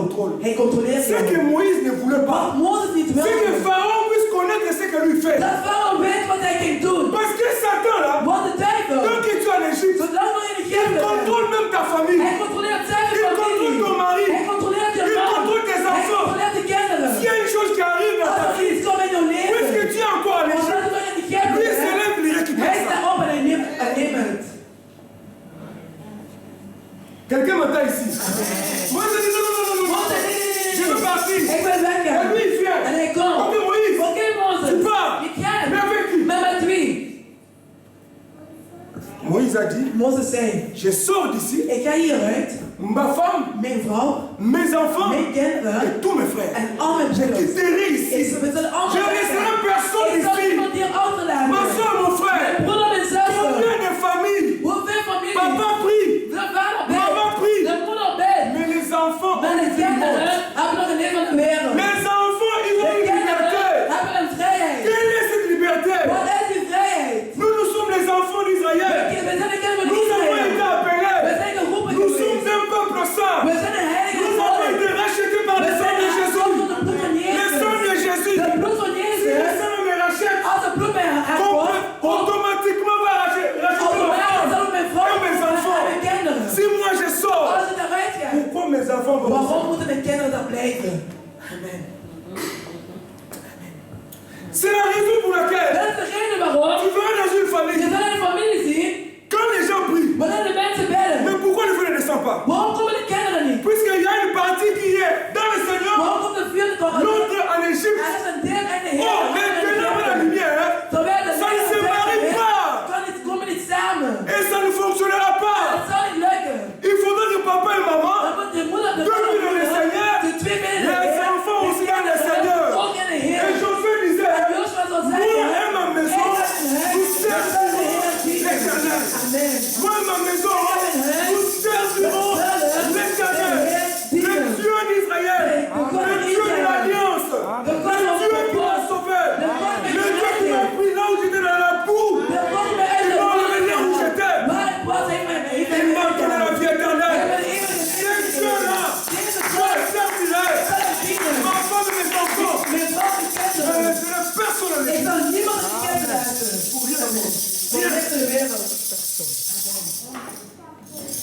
Hij controleert Ce que jou. Moïse ne voulait Wat pas, Mozes niet c'est que wilde. Pharaon puisse connaître ce que lui fait. Dat Farao weet wat hij ging doen. Parce que Satan là, Want de duivel. tant que tu es en Égypte, Zolang we in il Egypte bent. contrôle même ta famille. Hij controleert zijn Il contrôle familie. ton mari. Hij controleert je Il man. contrôle tes Hij enfants. controleert de kinderen. S'il y a une chose qui arrive dans ta Als er vie, iets komt in jouw puisque leven. tu es encore en Omdat Égypte, we in Egypte lui il se bent. lève, il récupère Hij ça. staat op en hij neemt het. Quelqu'un m'entend ici. Moi je dis non, non, non, non, non. Mozes, nee. Je veux partir. Ik wil Et weggaan. lui il vient. En hij komt. Ok Moïse, Oké, Mozes. tu pars. Je gaat. Mais avec qui? Maar met wie? Moïse a dit, Mozes zei. je sors d'ici, Ik ga hieruit. ma femme, Mijn vrouw. mes enfants Mijn kinderen. et tous mes frères. En al mijn Je broers. quitterai Ik ici. we zullen allemaal Je laisserai weggaan. personne Ik zal ici. niemand hier achterlaten. Ma soeur, mon Mijn frère, broeder en zuster. combien de familles? Hoeveel familie? Papa prie, De vader bent. maman prie, De moeder bent. mais les enfants Maar ont de une vie kinderen morte. hebben nog een leven van de wereld. Les enfants, ils ont De une kinderen liberté. hebben een vrijheid. Quelle est cette liberté? Wat is die vrijheid? Nous, nous sommes les enfants d'Israël. We zijn de kinderen van Nous avons été Israël. We appelés. zijn geroepen Nous geweest. sommes un peuple saint. We zijn een heilige Nous avons volk. été rachetés par We le sang zijn de een Jésus. afkomst van het bloed van Le Jezus. sang de Jésus. Het bloed van Si le Jezus. sang me rachète, Als het bloed mij aankomt, automatiquement va racheter ma automatisch zal femme het mijn vrouw et mes en enfants. mijn kinderen. Si moi je sors, Als het eruit gaat, pourquoi mes enfants vont waarom moeten mijn kinderen dan blijven? Amen. C'est la raison pour laquelle Dat is de reden waarom tu vas dans une je famille. zal in een familie zien, Quand les gens prient, wanneer de mensen bidden. mais pourquoi le feu ne descend pas? Waarom komen de kinderen niet? Puisqu'il y a une partie qui est dans le Seigneur, Waarom komt de vuur komen? l'autre en Er Égypte. is een deel in de Oh, Heer. mais ténèbres et la lumière, Terwijl de ça ne se marie pas. komen niet samen. Et ça ne fonctionnera pas. Dat zal niet lukken. Il faudra que papa et maman, Dan moet de moeder, de depuis le vader, Seigneur, de twee binnen les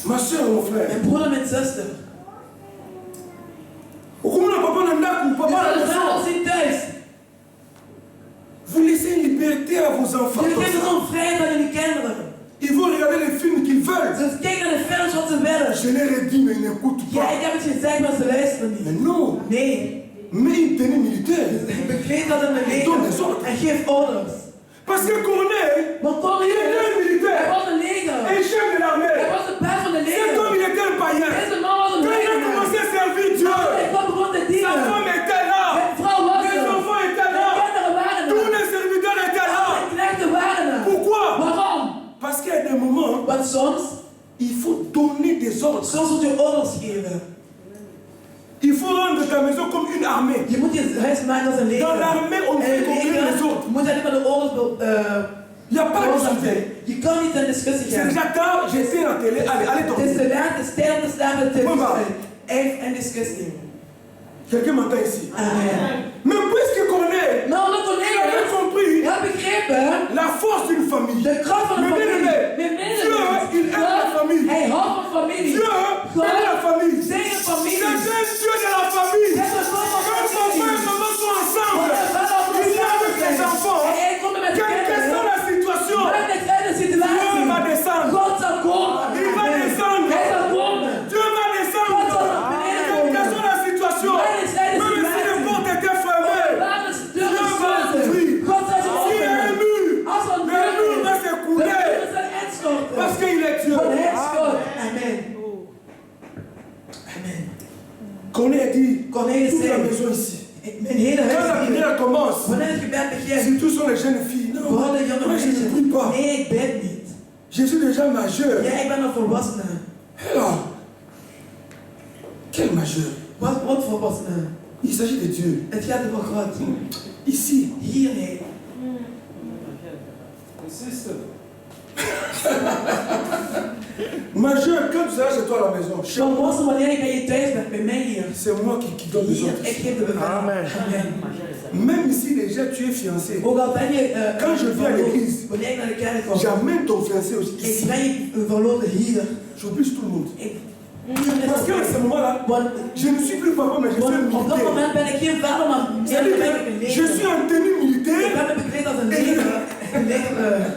Ma soeur, mon frère. Mijn broeder, mijn zuster. Vous laissez une liberté à vos enfants. Jullie geven zo'n vrijheid aan jullie kinderen. Ils vont regarder les films qu'ils veulent. Ze kijken naar de films wat ze willen. Je leur ai dit, mais ils n'écoutent Ja, pas. ik heb het gezegd, maar ze luisteren Mais niet. non. Nee. Mais une tenue militaire. Ik bekleed dat in mijn Doe des leger. ordres. En geef orders. Parce que Corneille, Want il Cornelis, était un hij militaire. was een leger. Un chef de Hij l'armée. was de baas van de Cet leger. homme, il était un païen. Deze man was een Quand il a leger. commencé à servir Dieu, Hij kwam begon te sa dienen. femme était là. Zijn vrouw was Les er. enfants étaient là. De kinderen waren Tous er. les serviteurs étaient là. De knechten waren er. Pourquoi? Waarom? Parce qu'il y a des moments, Want soms il faut donner des ordres. moet je orders geven. Il faut rendre ta maison comme une armée. Je moet je huis maken als een leger. Dans l'armée, on ne En fait een qu'ouvrir les leger autres. moet je alleen maar de orders Il n'y a pas de discuter. Je kan niet in discussie C'est gaan. déjà tard, j'essaie la télé. Allez, allez Het is dormir. te laat, het is tijd om te slapen, het is Mama. Even en discussie. Quelqu'un m'entend ici. Amen. Mais puisque Corneille, Maar omdat il avait collega's, compris je hebt begrepen, la force d'une famille. de kracht van een Mais bien familie. aimé, Dieu, il aime la famille. Hij houdt van familie. Dieu aime la famille. Zijn een C'est familie. un Dieu de la famille. Het is een God van Quand son frère et familie. sa maman sont ensemble, Want il vient avec ses enfants. En hij komt met de Quelle que soit kinderen. la situation, Wat is de Dieu va situatie? descendre. God zal komen. Il va descendre. Hij zal komen. Dieu va descendre. Quelle que soit la situation, même si les portes étaient fermées, Waar is de deur Dieu va gesloten? ouvrir. God zal ze S'il y a un openen. mur, Als er een le mur deur va is, de s'écouler deur zal instorten. parce qu'il est Dieu. Want hij is God. Amen. Amen. Corneille a dit, Cornelis toute la zei, maison ici. mijn hele Quand la huis hier. prière commence, Wanneer het gebed begint, surtout sont les jeunes filles. Non, vooral de jonge moi je ne prie meisjes. pas. Nee, ik bid niet. Je suis déjà majeur. Ja, ik ben een volwassene. Alors, quel majeur? Wat volwassene? Il s'agit de Dieu. Het gaat over God. Ici. Hier, nee. Majeur, quand tu seras chez toi à la maison, Volwassen wanneer ik bij je thuis ben, bij mij hier. c'est moi qui donne les Hier, autres. ik geef de bevel. Amen. Même si déjà tu es fiancé, Ook al ben je Quand je viens à verloofd, l'église, wanneer ik naar de kerk kom, j'amène ton fiancé aussi ik ici. breng je verloofde hier. J'oblige tout le monde. Ik, Parce qu'à ce moment-là, want, je ne suis plus papa, mais je suis un want op dat militaire. moment ben ik geen vader, maar C'est-à-dire ben ik een que je leger. suis en tenue Ik militaire. ben me bekleed als een leger. Een leger.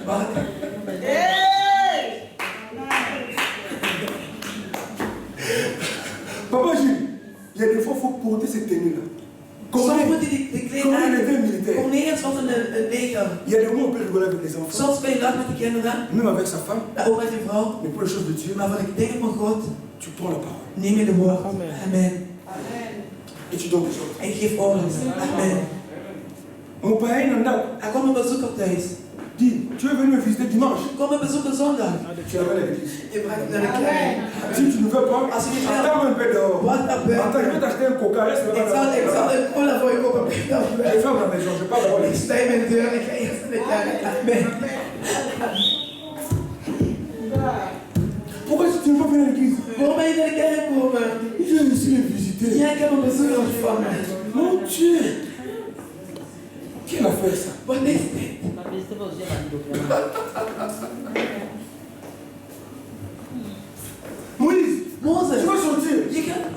Papa Gilles, il y a des fois il faut porter cette tenue-là. Soms Corneille, moet je die kleed Corneille aan. était un militaire. Cornelius was een leger. Il y a des moments où on peut rigoler avec les enfants, Soms ben je lachen met de kinderen, même avec sa femme, maar ook met je vrouw. mais pour les choses de Dieu, Maar voor de dingen van God, tu prends la parole neem je de woord. Amen. Amen. et tu donnes les autres. En geef orders. Amen. Mon père, il en a Er komt een bezoeker thuis. dit, tu es venu me visiter dimanche. Kom een bezoeker zondag. Tu amènes l'église. Je brengt hem naar de kerk. Si tu ne veux pas, Als je niet wil, attends un peu dehors. wat dan ben Attends, je vais t'acheter un coca, reste Ik là-bas. zal een cola voor je kopen. Je ferme la maison, je parle Ik de sluit mijn deur en ik ga eerst naar de kerk. Amen. Pourquoi tu ne veux pas venir à l'église? Waarom ben je naar de kerk komen? Je viens ici les visiter. Ja, ik heb een bezoeker ontvangen. Mon Dieu! Qui a fait ça? Wat is dit? Moïse, Mozes, tu vas sortir.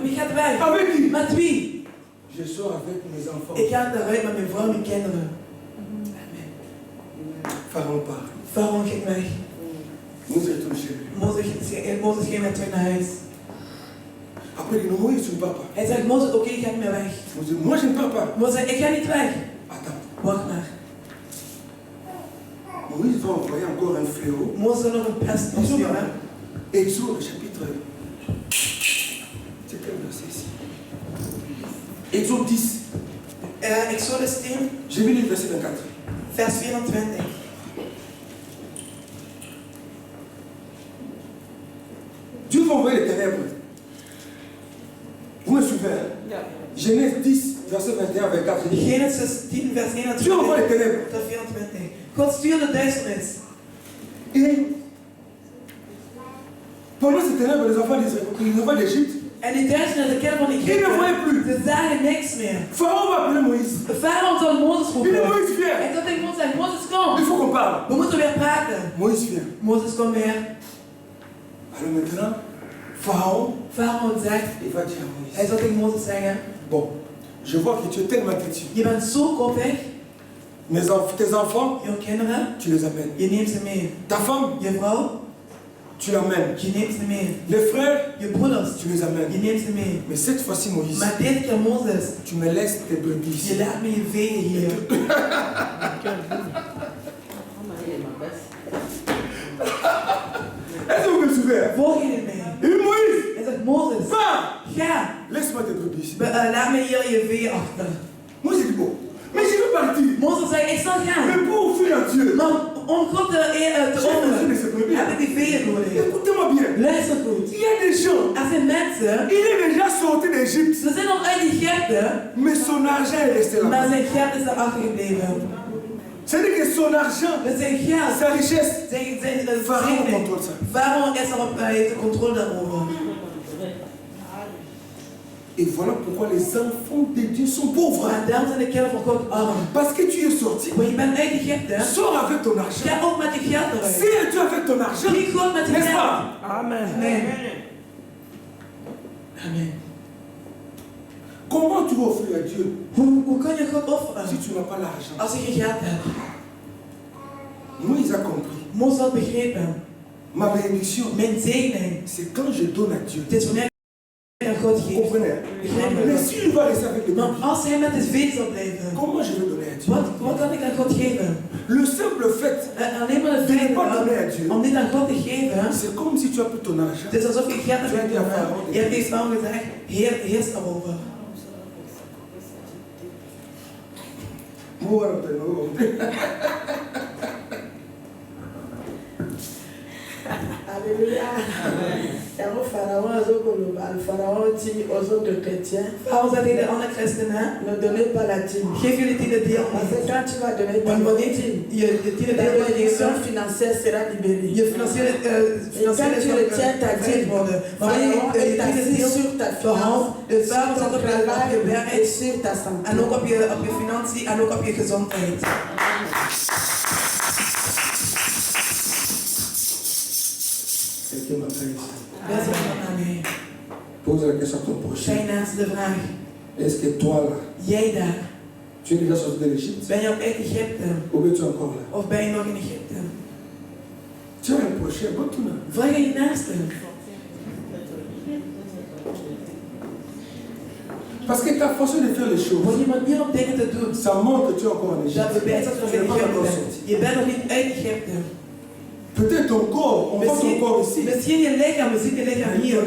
wie gaat weg? Avec qui? Met wie? Je sors avec mes enfants. Ik ga eruit met mijn vrouw en mijn kinderen. Pharaon part. Waarom ging weg? Nous retournons chez lui. Mozes ging weer terug naar huis. Après, il dit, non, Moïse, tu ne pars pas. Hij zegt, Mozes, oké, ik ga niet meer weg. Moïse dit, moi, je ne pars pas. Mozes zegt, ik ga niet weg. Attends. Wacht maar. Moïse va envoyer encore un fléau. Mozes zal nog een pest opsturen. Exode, chapitre. C'est quel verset ici? Exode 10. Exodus 10, J'ai vu le verset 24. vers 24. Dieu va envoyer les ténèbres. Vous me suivez? Hein? Genèse 10, verset 21 à 24. Genesis 10, vers 21 Dieu envoie les ténèbres. tot 24. God stuurde duisternis. Et pendant ces ténèbres, les enfants d'Égypte, En die duisternis, de kinderen van ils ne Egypte, voyaient plus. ze zagen niks meer. Pharaon va appeler Moïse. De farao zal Mozes Il dit, roepen. Moïse, viens. En toen ik Mozes zei, Mozes kom. Il faut qu'on parle. We moeten weer praten. Moïse vient. Mozes kom weer. Alors maintenant, Pharaon, Farao zegt, il va dire à Moïse, hij zal tegen Mozes zeggen, bon, je vois que tu es tellement têtu. je bent zo koppig, Tes enfants, je kinderen, tu les amènes. je neemt ze mee. Ta femme, Je vrouw, tu l'amènes. je neemt ze mee. Les frères, Je broeders, tu les je amènes. neemt ze mee. Mais cette fois-ci, Moïse, Maar dit keer Mozes, tu me laisses tes brebis je ici. laat me je veeën hier. Est-ce que vous me suivez? Volg je mij? Et puis Moïse, Hij zegt, Mozes, va, ga, laisse-moi tes brebis ici. laat me hier je veeën achter. Moïse dit, bon, mais je veux partir. Mozes zei, ik zal gaan. Mais pour offrir à Dieu, Maar om God te j'ai besoin de offeren, ces brebis. heb ik die veeën nodig. Écoutez-moi bien. Luister goed. Il y a des gens, Er zijn mensen, il est déjà sorti d'Égypte, ze zijn al uit Egypte, mais son argent est resté là. maar zijn geld is daar achtergebleven. C'est-à-dire que son argent, Met zijn geld, sa richesse, zijn Pharaon zegening. contrôle ça. Farao is erop, heeft de controle daarover. Et voilà pourquoi les enfants de Dieu sont pauvres. Maar daarom zijn de kinderen van God arm. Parce que tu es sorti. Maar je bent uit Egypte, Sors avec ton argent. ga ook met je geld eruit. Sers Dieu avec ton argent. Dien God met je N'est-ce geld. pas? Amen. Amen. Comment tu vas offrir à Dieu Hoe kan je God offeren si tu n'as pas l'argent? als je geen geld hebt? Moïse a compris. Mozes had begrepen. Ma bénédiction, Mijn zegening, c'est quand je donne à Dieu. het is wanneer je aan God Vous geeft. comprenez? Begrijp je Mais dat? s'il va rester avec les Maar brebis, als hij met de vee zal blijven, comment je vais donner à Dieu? wat kan ik aan God geven? Le simple fait Alleen maar het de ne feit pas donner à Dieu, om dit aan God te geven, c'est comme si tu as pris ton argent. het is alsof je geld hebt genomen. Je hebt tegen Farao gezegd, Heer, heers daarover. Alléluia. Et au Pharaon, le Pharaon dit aux autres chrétiens, Farao zei tegen de andere christenen, ne donnez pas la dîme. geef jullie tiendedeel Parce que niet. quand tu vas donner ta Want wanneer dîme, je ta tiendedeel wil bénédiction geven, financière sera libérée. je financiële retiens ta dîme, worden. Maar Pharaon wanneer je est assis tiendedeel sur ta finance, verhoogt, dus Farao zit sur op ton je travail et werk sur ta santé. en ook op je financiën en ook op je gezondheid. Quelqu'un m'appelle ici. Wij zeggen aan mij. Pose la question à ton prochain. Zij naast de vraag, Est-ce que toi là, jij daar, tu es déjà sorti de l'Égypte ben je ook uit Egypte ou bien tu es encore là? of ben je nog in Egypte? Tu as un prochain, bon tout là. Vraag aan je naaste. Parce que ta façon de faire les choses, Want je manier om dingen te doen, ça montre que tu es encore en dat Égypte. bewijst dat je nog Tu in n'es pas Egypte encore bent. sorti. Je bent nog niet uit Egypte. Peut-être ton corps, on voit ton corps ici. Misschien je lichaam, we zien je lichaam hier.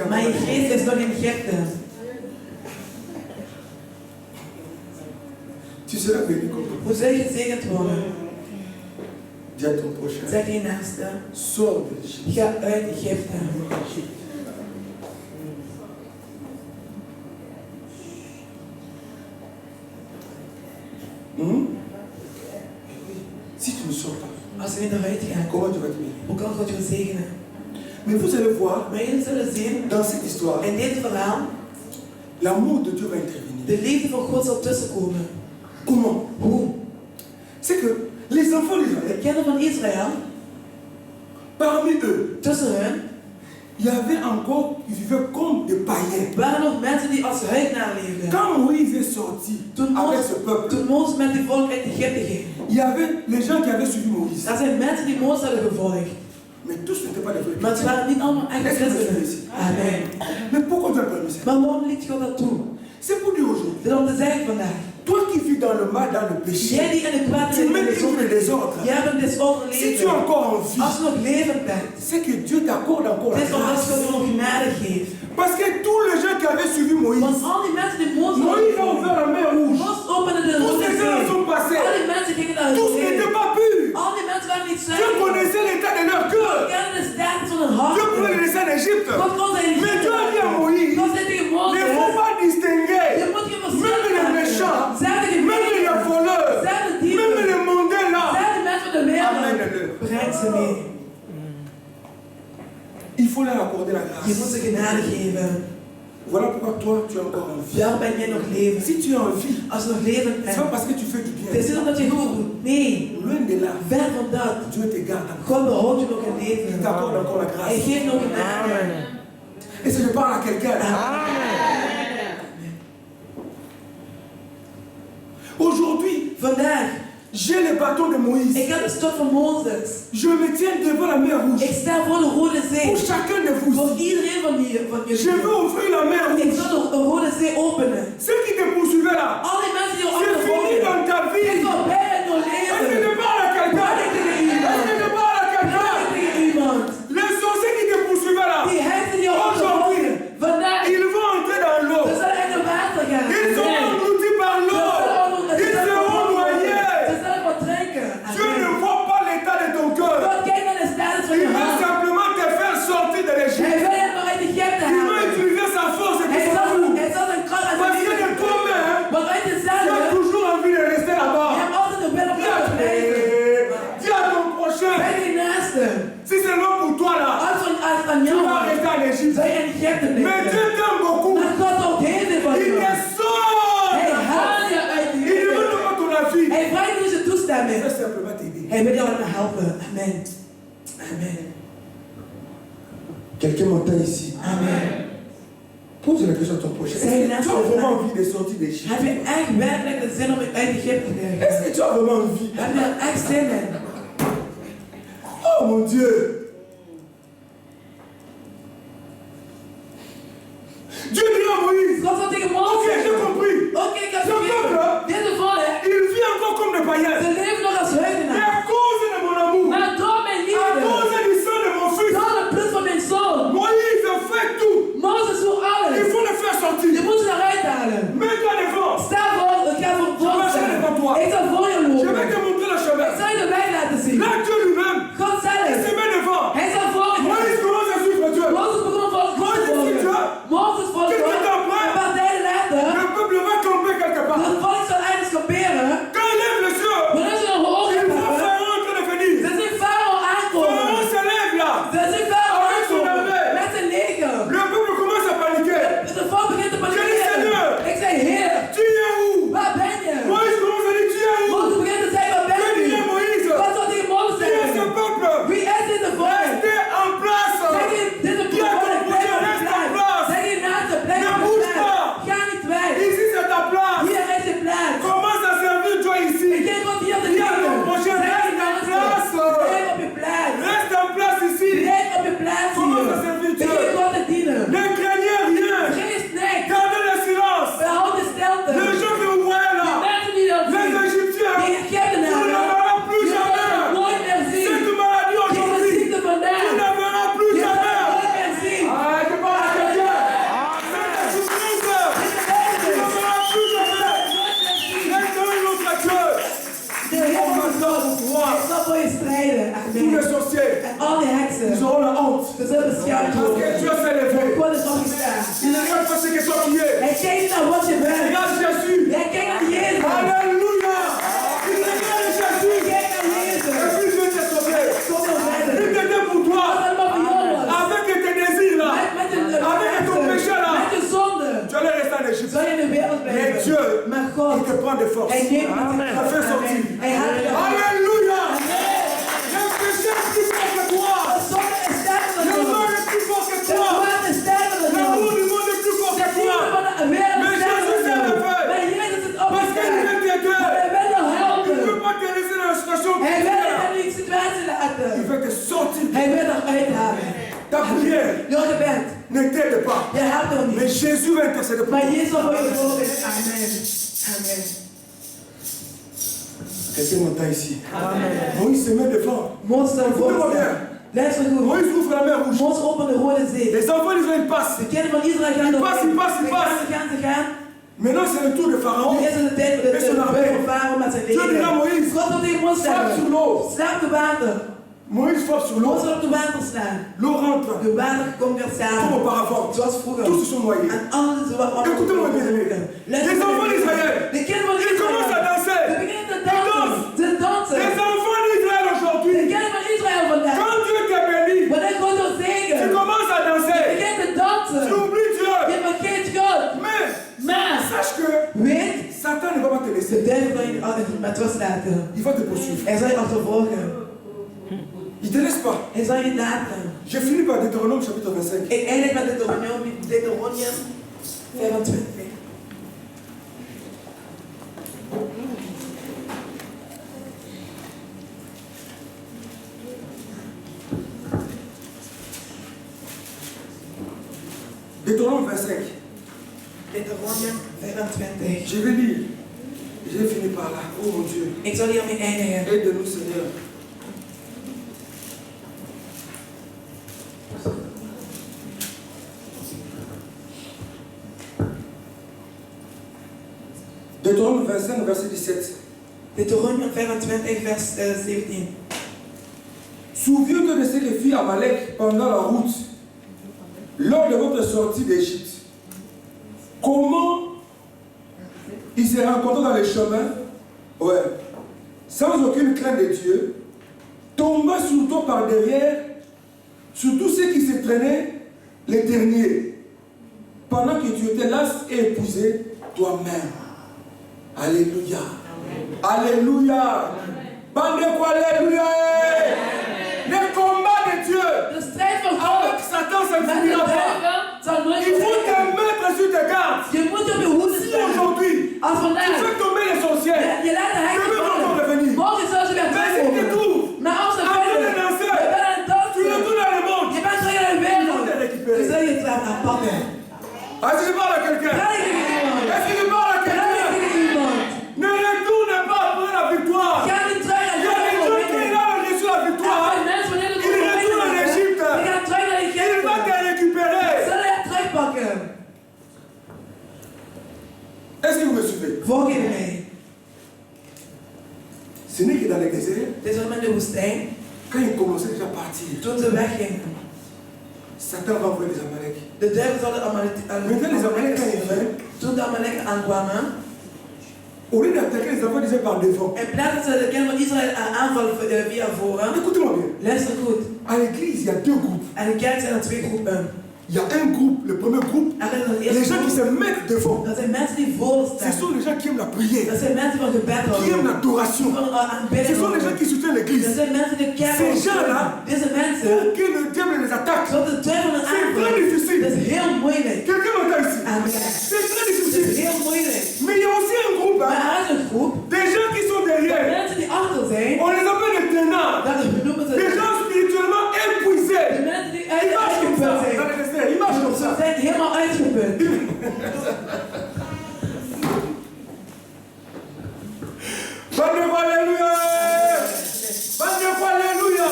Maar je geest is nog in Egypte. Tu seras béni comme Hoe zou je gezegend worden? dis à ton prochain. Zeg je naaste, Sors de l'Égypte. ga uit Egypte. Si tu ne sors pas, Als je niet eruit gaat, comment tu vas te bénir? hoe kan God je zegenen? Mais vous allez voir, Maar jullie zullen zien, dans cette histoire, in dit verhaal, l'amour de Dieu va intervenir. de liefde van God zal tussenkomen. Comment? Hoe? C'est que les enfants d'Israël, De kinderen van Israël, parmi eux, tussen hun, il y avait encore, ils vivaient comme des païens. waren nog mensen die als huigenaar leefden. Quand Moïse est sorti avec ce peuple, Toen Mozes met die volk uit Egypte ging, il y avait les gens qui avaient suivi Moïse. er zijn mensen die Mozes hadden gevolgd. Mais tous n'étaient pas des vrais Maar het chrétiens. waren niet allemaal echt christenen. Amen. Mais pourquoi tu as permis ça? Maar waarom liet God dat toe? C'est pour dire aujourd'hui, Dit om te zeggen vandaag. toi qui vis dans le mal, dans le péché, Jij die in het kwaad tu leeft, mets in de une zonde, vie de désordre. jij bent desordre Si tu es leven. encore en vie, Als je nog levend bent, c'est que Dieu t'accorde encore la het is omdat grâce. God je nog genade geeft. Parce que tous les gens qui avaient suivi Moïse, Want al die mensen die Mozes Moïse a ouvert la mer rouge. Mozes opende de Tous rode ces gens zee. sont passés. Al die mensen gingen naar de Tous zee. n'étaient pas purs. Al die mensen waren niet Dieu zuiver. connaissait l'état de leur cœur. Kennen de sterkte van hun hart. Dieu pouvait les laisser en Égypte. God kon ze in Mais Dieu a dit à Egypte. Moïse, God zei tegen ne faut Mozes, pas distinguer je moet geen même verschil les maken. méchants, Zijn de même les gemeenten, voleurs, zijn de même dieven, les mondains là. zijn de mensen van de wereld. Amène-le. Breng ze mee. Il faut leur accorder la Je moet grâce. ze genade geven. Voilà pourquoi toi, tu es encore en vie. Daar ben jij nog levend. Si tu es en vie, Als je nog levend c'est bent, pas parce que tu fais du het is bien. niet omdat je goed doet. Nee, Loin de là, ver van dat. Dieu te garde encore. God behoudt je nog in Il leven. t'accorde encore la Hij grâce. geeft nog genade. à quelqu'un. Aujourd'hui, j'ai le bâton de Moïse. ik heb de stok van Mozes. Je me tiens devant la mer rouge. Ik sta voor de Rode Zee. Pour chacun de vous. Voor iedereen van Je jullie. veux ouvrir la mer Ik rouge. zal de Rode Zee openen. Ceux qui te poursuivaient là, Al die mensen die c'est ons fini volgen. dans ta Het vie. is voorbij in jouw Est-ce que leven. tu parles à quelqu'un? Praat ik tegen iemand. Est-ce que tu parles à Praat quelqu'un? ik tegen iemand. Les sorciers qui te poursuivaient là, Die hechten die ons volgen. Vandaag. ils vont entrer dans l'eau. Ze zullen in het water gaan. Ils seront engloutis par l'eau. Ils seront noyés. Ze zullen verdrinken. Dieu ne voit pas l'état de ton cœur. God kijkt naar de status van Il je veut hart. simplement te faire sortir de l'Égypte. Hij wil je nog uit Egypte Il veut halen. utiliser sa force et Hij tout son zal coup. een kracht aan Parce zijn que de leven. toi-même, Want uit tu jezelf. as toujours envie de rester Je là-bas. hebt altijd de wil om Dis à, te blijven. dis à ton prochain, Bij die naaste. si c'est long pour toi là, Als aan tu jou vas rester en Égypte. zou je in Egypte Mais blijven. Dieu t'aime beaucoup. Maar God houdt heel veel van Il je. te sort. Hij haalt je uit Il ne Egypte. veut pas ton avis. Hij vraagt niet zijn Il toestemming. veut simplement t'aider. Hij wil je allemaal helpen. Amen. Amen. Quelqu'un m'entend ici. Amen. Pose la question à ton prochain. C'est Est-ce que tu as naturel. vraiment envie de sortir d'Égypte? Heb je echt werkelijk de zin om uit Egypte te gaan? Est-ce que tu as vraiment envie? Heb je er echt zin in? Oh mon Dieu! Dieu dit à Moïse, God zal tegen ok, Mozes j'ai compris. Oké, ik heb Zo'n begrepen. peuple, Deze volk, il vit encore comme des païens. ze leven nog als Mais huigenaars. à cause de mon amour, Maar door mijn à liefde, cause du sang de mon fils, door het bloed van mijn zoon, Moïse fait tout. Mozes doet Il alles. faut le faire Je sortir. moet ze eruit halen. Mets-toi devant. Sta voor, ik ga voor marcherai devant toi. Ik zal voor je Je vais lopen. te montrer le Ik chemin. zal je de weg laten zien. Là, Dieu lui-même, God il se zelf. met devant. Hij zal voor je gaan. Moïse commence à suivre Dieu. Mozes begon voor God te volgen. Mozes volgt Qu'est-ce God. que t'en prends? Een paar tijden later, Le peuple va camper quelque part. het volk zal eindelijk kamperen. Quand il lève les cieux, Wanneer ze een oog il voit hebben, Pharaon en train de venir. ze zien Farao aankomen. Pharaon se lève là. Ze zien Farao Avec son aankomen. armée. Met zijn leger. Le peuple commence à paniquer. De volk begint te Seigneur. panikeren. Ik zei, Heer, Tu es où? waar ben je? Moïse commence à dire, tu es où? Mozes begint te zeggen, waar ben Que dit je? Moïse? God zal tegen Mozes Qui est ce zeggen, peuple? wie is deze volk? Restez en place. Zeg je, dit is Dis à een ton volk, blijf prochain, op je reste en plaats. place. Zeg je naast de blijf Ne op je bouge plaats. pas. Ga niet weg. Ici c'est ta place. Hier is je plaats. Commence à servir Dieu ici. Begin God hier te Dis à ton dienen. prochain, Zeg je reste en naast place. blijf op je plaats. Reste en place ici. Blijf op je plaats Commence à hier. servir Dieu. Begin God te dienen. Ne craignez rien. Geen snek. Gardez le silence. Behoud de stilte. Les gens que vous voyez là, Mensen die dat les zien. Égyptiens, Die Egyptenaren. tu ne les verras plus Je zal jamais. het nooit meer zien. Cette maladie Deze aujourd'hui, ziekte vandaag. tu ne verras plus Je zal het jamais. nooit meer zien. Ah, je parle à quelqu'un. Cette souffrance, tu ne verras plus jamais. Maintenant, une autre Dieu. De Heer van God zal voor je strijden. Tous les Amen. sorciers, En al die heksen. ils auront la honte. Ze zullen beschaamd Parce que worden. Dieu s'est levé. God is opgestaan. Il ne regarde pas ce que toi tu es. Hij kijkt niet naar wat je bent. Regarde Jésus. Hij kijkt naar Jezus. Alléluia. Il regarde Jésus. Kijk naar Jezus. Et puis Dieu t'est sauvé. Kom dan Il verder. t'était pour Als toi. het maar voor jou was. Avec tes désirs là. Avec ton péché là. Met je zonde. Tu allais rester en Égypte. Zal je in de wereld Mais blijven. Dieu, Maar God. il te prend de force. Hij neemt je Il te fait sortir. Hij haalt je eruit. Alléluia. Le péché est plus fort que toi. De zonde is sterker dan Le jou. mal est plus fort que De toi. kwaad is sterker dan jou. L'amour du monde est plus fort que De liefde toi. van de wereld Mais is sterker Jésus dan s'est jou. levé. Maar Jezus is Parce qu'il opgestaan. veut t'aider. Maar hij wil je Il ne helpen. veut pas te laisser dans la situation Hij wil je difficile. in die situatie Il laten. veut te sortir. Hij wil eruit halen. Ta prière Je gebed. ne t'aide pas. Je helpt hem Mais niet. Jésus va intercéder pour Maar toi. Jezus zal voor je zorgen. Amen. Amen. Quelqu'un m'entend ici. Moïse se met devant. Mozes zal Écoutez-moi voorstaan. bien. Luister goed. Moïse ouvre la mer rouge. Mozes opent de Rode Zee. Les enfants d'Israël passent. De kinderen van Israël gaan door. Pas, pas, Ze pas. gaan, ze gaan. Maintenant, c'est le tour de Pharaon. Nu is het de tijd voor de Met zijn armee. van Farao met zijn Dieu dira à leger. Moïse, God wil tegen Mozes frappe sur zeggen. l'eau. Sla op de water. Moïse frappe sur l'eau. Mozes zal op de water slaan. L'eau rentre. De water komt weer Comme samen. auparavant. Zoals vroeger. Tous se sont noyés. En alles is wat Écoutez-moi bien, les enfants d'Israël, de kinderen van ils commencent à Israël. danser. Ze beginnen te dansen. Ze dansen. Les enfants d'Israël De aujourd'hui, kinderen van Israël vandaag. quand Dieu te bénit, Wanneer God wil tu zegen. commences à Je danser. begint te Tu dansen. oublies Dieu. Je vergeet God. Mais Maar sache que weet, Satan ne va pas te de laisser. duivel zal je niet altijd met rust laten. Il va te poursuivre. Hij zal je achtervolgen. Il ne te laisse pas. Hij zal je niet laten. J'ai fini par Deutéronome chapitre 25. Ik eindig met Deuteronomium 25. Deutéronome 25. Deuteronomium 25. Je vais lire. Je vais finir par là. Oh mon Dieu. Ik zal hiermee eindigen. Aide-nous, Seigneur. Deutéronome 25, verset 17. Deuteronomium 25, vers 17. Souviens-toi de ce que fit Amalek pendant la route, lors de votre sortie d'Égypte. Comment il s'est rencontré dans les chemins, ouais, sans aucune crainte de Dieu, tomba sur toi par derrière, sur tous ceux qui se traînaient les derniers, pendant que tu étais las et épousé toi-même. Alléluia. Alléluia. Bande de quoi, alléluia. Le combat de Dieu The strife of avec God. Satan, ça ne Met de finira pas. duivel zal nooit Il faut te bereiken. mettre sur tes gardes. Je moet op je hoede Si staan. aujourd'hui, Als tu vandaag fais tomber les sorcières, je laat de hek demain vont vallen. revenir. Morgen zal ze weer Mais si tu terugkomen. trouves, Maar als ze après verder, les je danseurs, bent aan het tu dansen. retournes dans le monde. Je bent terug in de Ils vont te wereld. Dan récupérer. zul je het laten pakken. Est-ce que je parle à quelqu'un? Ga ik tegen iemand? Est-ce que je parle à Ga ik quelqu'un? tegen iemand? Ne retourne pas après la victoire. Ga niet terug Il naar y a des gens qui de ont reçu la victoire. mensen wanneer de Il retourne en Égypte. Je gaat terug naar Il va Egypte. te récupérer. Zal je terugpakken? Est-ce que vous me suivez? Volg je mij. Ce n'est que dans les déserts, Het is om in de woestijn. quand ils commençaient déjà à partir, Toen ze weggingen. Satan va envoyer les Amaleks. De duivel zal de Maintenant, les Amaleks, quand ils viennent, Toen de Amaleken aankwamen. au lieu d'attaquer les enfants d'Israël par devant, In plaats dat ze de kinderen van Israël aanvallen via voren. écoutez-moi bien. Luister goed. À l'église, il y a deux groupes. En de kerk zijn er twee groepen. Il y a un groupe, le premier groupe, Er is een les eerste gens qui groep. se mettent devant. Dat zijn mensen die voor Ce staan. sont les gens qui aiment la prière, Dat zijn mensen van gebed qui aiment houden. l'adoration. Van Ce aanbidding sont les gens houden. qui soutiennent Dat l'église. zijn mensen die de kerk Ces houden. gens-là, Deze mensen. pour que le diable les attaque, Zodat de duivel een c'est très aanval. difficile. Dat is heel moeilijk. Quelqu'un m'entend ici? Amen. C'est très Dat is difficile. heel moeilijk. Mais il y a aussi un groupe, Maar hein, er is een groep. des gens qui sont derrière. Mensen die achter zijn. On les appelle les tenants. Dat noemen ze Des gens spirituellement de épuisés. mensen die Ils marchent comme ça. uitgeput Dans zijn. les déserts, ils marchent comme Ze ça. zijn helemaal uitgeput. Alléluia. Alléluia.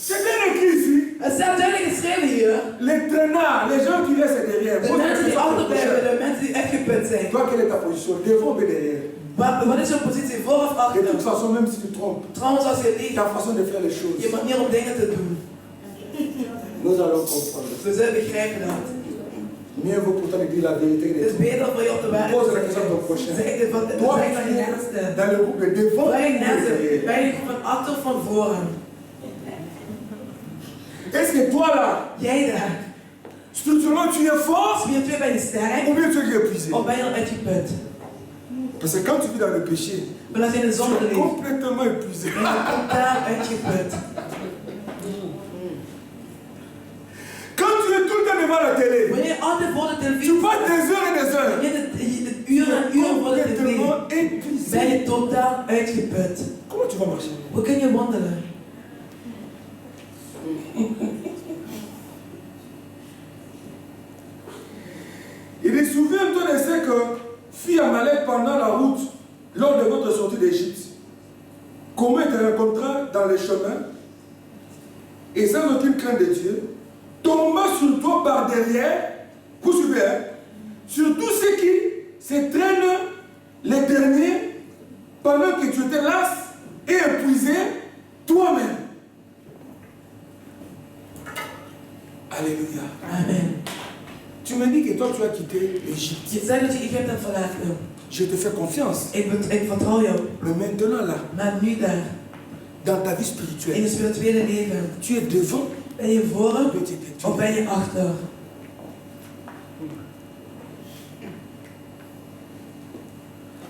C'est bien écrit ici. Het staat duidelijk geschreven hier. Les traînards, les gens qui restent derrière. De Pose la mensen die question à ton achterblijven, prochain. de mensen die uitgeput zijn. Toi, quelle est ta position? Devant ou derrière? Wat is jouw positie, voor of De achter? toute façon, même si tu trompes, Trouwens, als je liegt, ta façon de faire les choses, je manier om dingen te doen. nous allons comprendre. We zullen begrijpen dat. Mieux vaut pourtant de dire la vérité. Het is beter voor je op de Pose la waarheid question à ton prochain. zeg de van Toi, zeg van je naaste. dans le groupe de devant ou Bij je naaste, derrière? bij je van achter of van voren. Est-ce que toi là, Jij daar, spirituellement tu es fort spiritueel ben je sterk ou bien tu es épuisé? of ben je al uitgeput? Parce que quand tu vis dans le péché, Maar als je in de tu zon es leeft, complètement épuisé. ben je totaal uitgeput. Quand tu es tout le temps devant la télé, Wanneer je altijd voor de tu televisie passes des heures et des heures. je uren en uren voor de tv, Complètement épuisé. ben je totaal uitgeput. Comment tu vas marcher? Hoe kun je wandelen? Il dit, souviens-toi de ce que fit Amalek pendant la route lors de votre sortie d'Égypte. Comment il te rencontra dans les chemins et sans aucune crainte de Dieu, tomba sur toi par derrière, vous suivez, hein, sur tous ceux qui se traînent les derniers pendant que tu étais las et épuisé toi-même. Alléluia. Amen. Tu me dis que toi tu as quitté l'Égypte. Je zegt dat je Egypte hebt verlaten. Je te fais confiance. Ik vertrouw jou. Mais maintenant là, Maar nu daar, dans ta vie in spirituelle, het spirituele leven, tu es devant ben je voor ou bien tu es derrière? of ben je achter?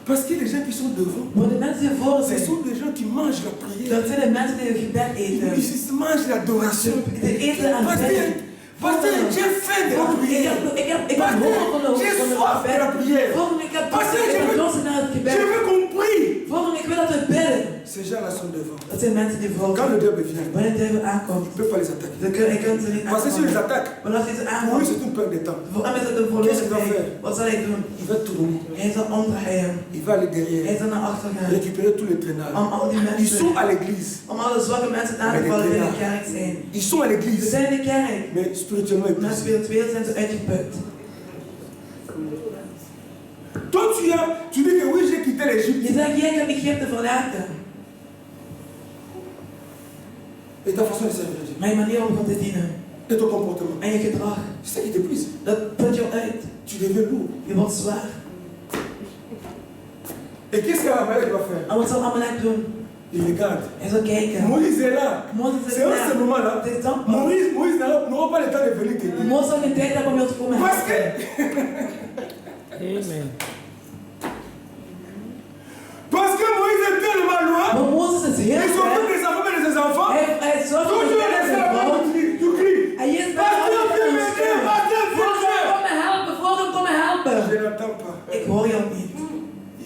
Parce que les gens qui sont devant, Want de mensen die voor ce zijn, sont des gens qui mangent la prière. dat zijn de mensen die het gebed eten. Ils mangent l'adoration. Ze eten aan Parce het que Dieu fait de la Want de prière. prière. Parce que j'ai soif de la prière. Parce que je veux qu'on prie. Ces gens-là sont devant. Quand le diable vient, il ne peut pas les attaquer. Parce que si les attaque, pour lui c'est une perte de temps. Qu'est-ce qu'il va faire? Il va tourner. Il va aller derrière. Récupérer tous les traînages. Ils sont à l'église. Ils sont à l'église. Mais spirituellement épuisés. Toi tu dis que oui, j'ai quitté l'Égypte. Et ta façon de servir Dieu. Et ton comportement. C'est ça qui t'épuise. Tu deviens lourd. Et qu'est-ce qu'Amalek va faire? Il regarde. Moïse est là. C'est à ce moment-là. Moïse n'aura pas le temps de venir te dire. Parce que. Amen. Parce que Moïse est tellement loin. Il s'occupe des enfants et de ses enfants. Toujours resté là-bas, tu cries. Pasteur, viens m'aider. Pasteur, viens. Je n'entends pas.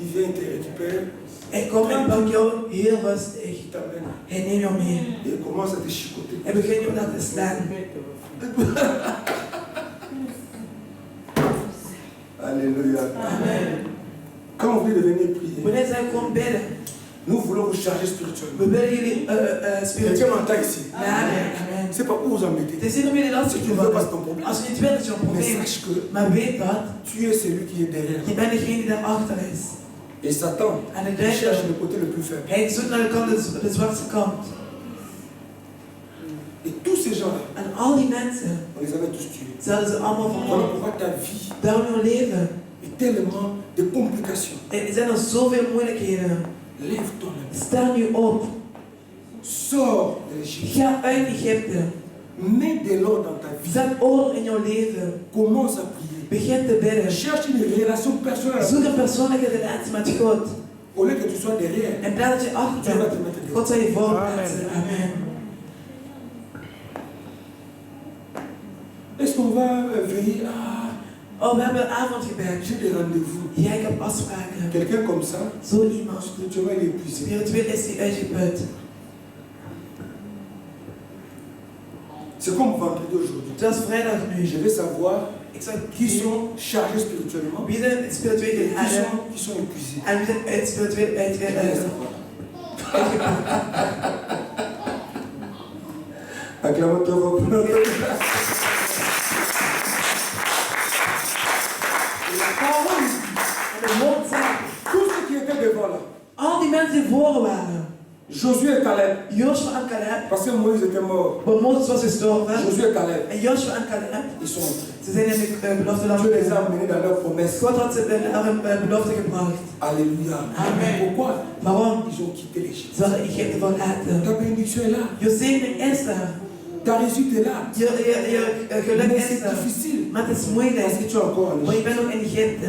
Il vient te récupérer. Ik kom en pak jou heel rustig. Il t'amène. Hij neemt jou mee. Et il commence à te chicoter. En begint jou dat te slaan. Alléluia. Amen. Quand vous voulez devenir prier, Wanneer zij komt bidden, nous voulons vous charger we spirituellement. willen jullie Chrétien spiritueel mental ici. laden. Amen. C'est pas pour vous embêter. Het is niet om jullie lastig Si te tu ne veux pas, vallen. c'est ton problème. Als je niet wilt, is het jouw Mais probleem. sache que Maar weet dat, tu es celui qui est derrière. je bent degene die daarachter is. Et Satan, En de il cherche duivel, le côté le plus faible. hij zoekt naar de zwakste kant. Et tous ces gens-là, En al die mensen, on les avait tous tués. ze hadden ze allemaal Voilà vermoord. pourquoi ta vie Daarom jouw leven. est tellement de complications. Er zijn er zoveel moeilijkheden. Lève ton âme. Sta nu op. Sors de l'Égypte. Ga uit Egypte. Mets de l'ordre dans ta vie. Zet orde in jouw leven. Commence à prier. Begin te bidden. Cherche une relation personnelle. Zoek een persoonlijke relatie met God. Au lieu que tu sois derrière, En plaats dat je achter bent, God zal je voorplaatsen. Amen. est-ce qu'on va veiller à... Oh, we hebben avondgebed. J'ai des rendez-vous. Ja, ik heb afspraken. Quelqu'un comme ça, Zo iemand. spirituellement, il est épuisé. Spiritueel is hij uitgeput. C'est comme vendredi aujourd'hui. Het was vrijdag nu. Je vais savoir Ik zal qui sont chargés spirituellement wie zijn spiritueel et geladen qui sont épuisés. en wie zijn spiritueel Je vais uitgeput. savoir. Acclame-toi pour notre La parole, En de woord zegt, tout ce qui était devant là, al die mensen die voor waren, Josué et Caleb, Joshua en Caleb, parce que Moïse était mort, want Mozes was gestorven, Josué et Caleb, en Joshua en Caleb, ils sont entrés. ze zijn in de belofte land Dieu les a gegaan. emmenés dans leur promesse. God had ze naar een belofte gebracht. Alléluia. Amen. Pourquoi? Waarom? Ils ont quitté l'Égypte. Ze hadden Egypte verlaten. Ta bénédiction est là. Je zegening is er. Ta réussite est là. Je geluk Mais is c'est er. difficile. Maar het is Parce moeilijk. que tu es encore en Maar je Égypte. bent nog in Egypte.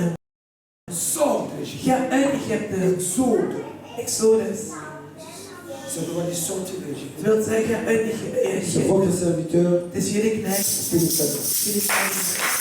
Sors de l'Égypte. Ga uit Egypte. Exode. Exodus. Ça doit dire sortir de l'Égypte. Het wil zeggen uit C'est Egypte. votre serviteur, Het is jullie knecht. Philippe Satan. Jullie knecht.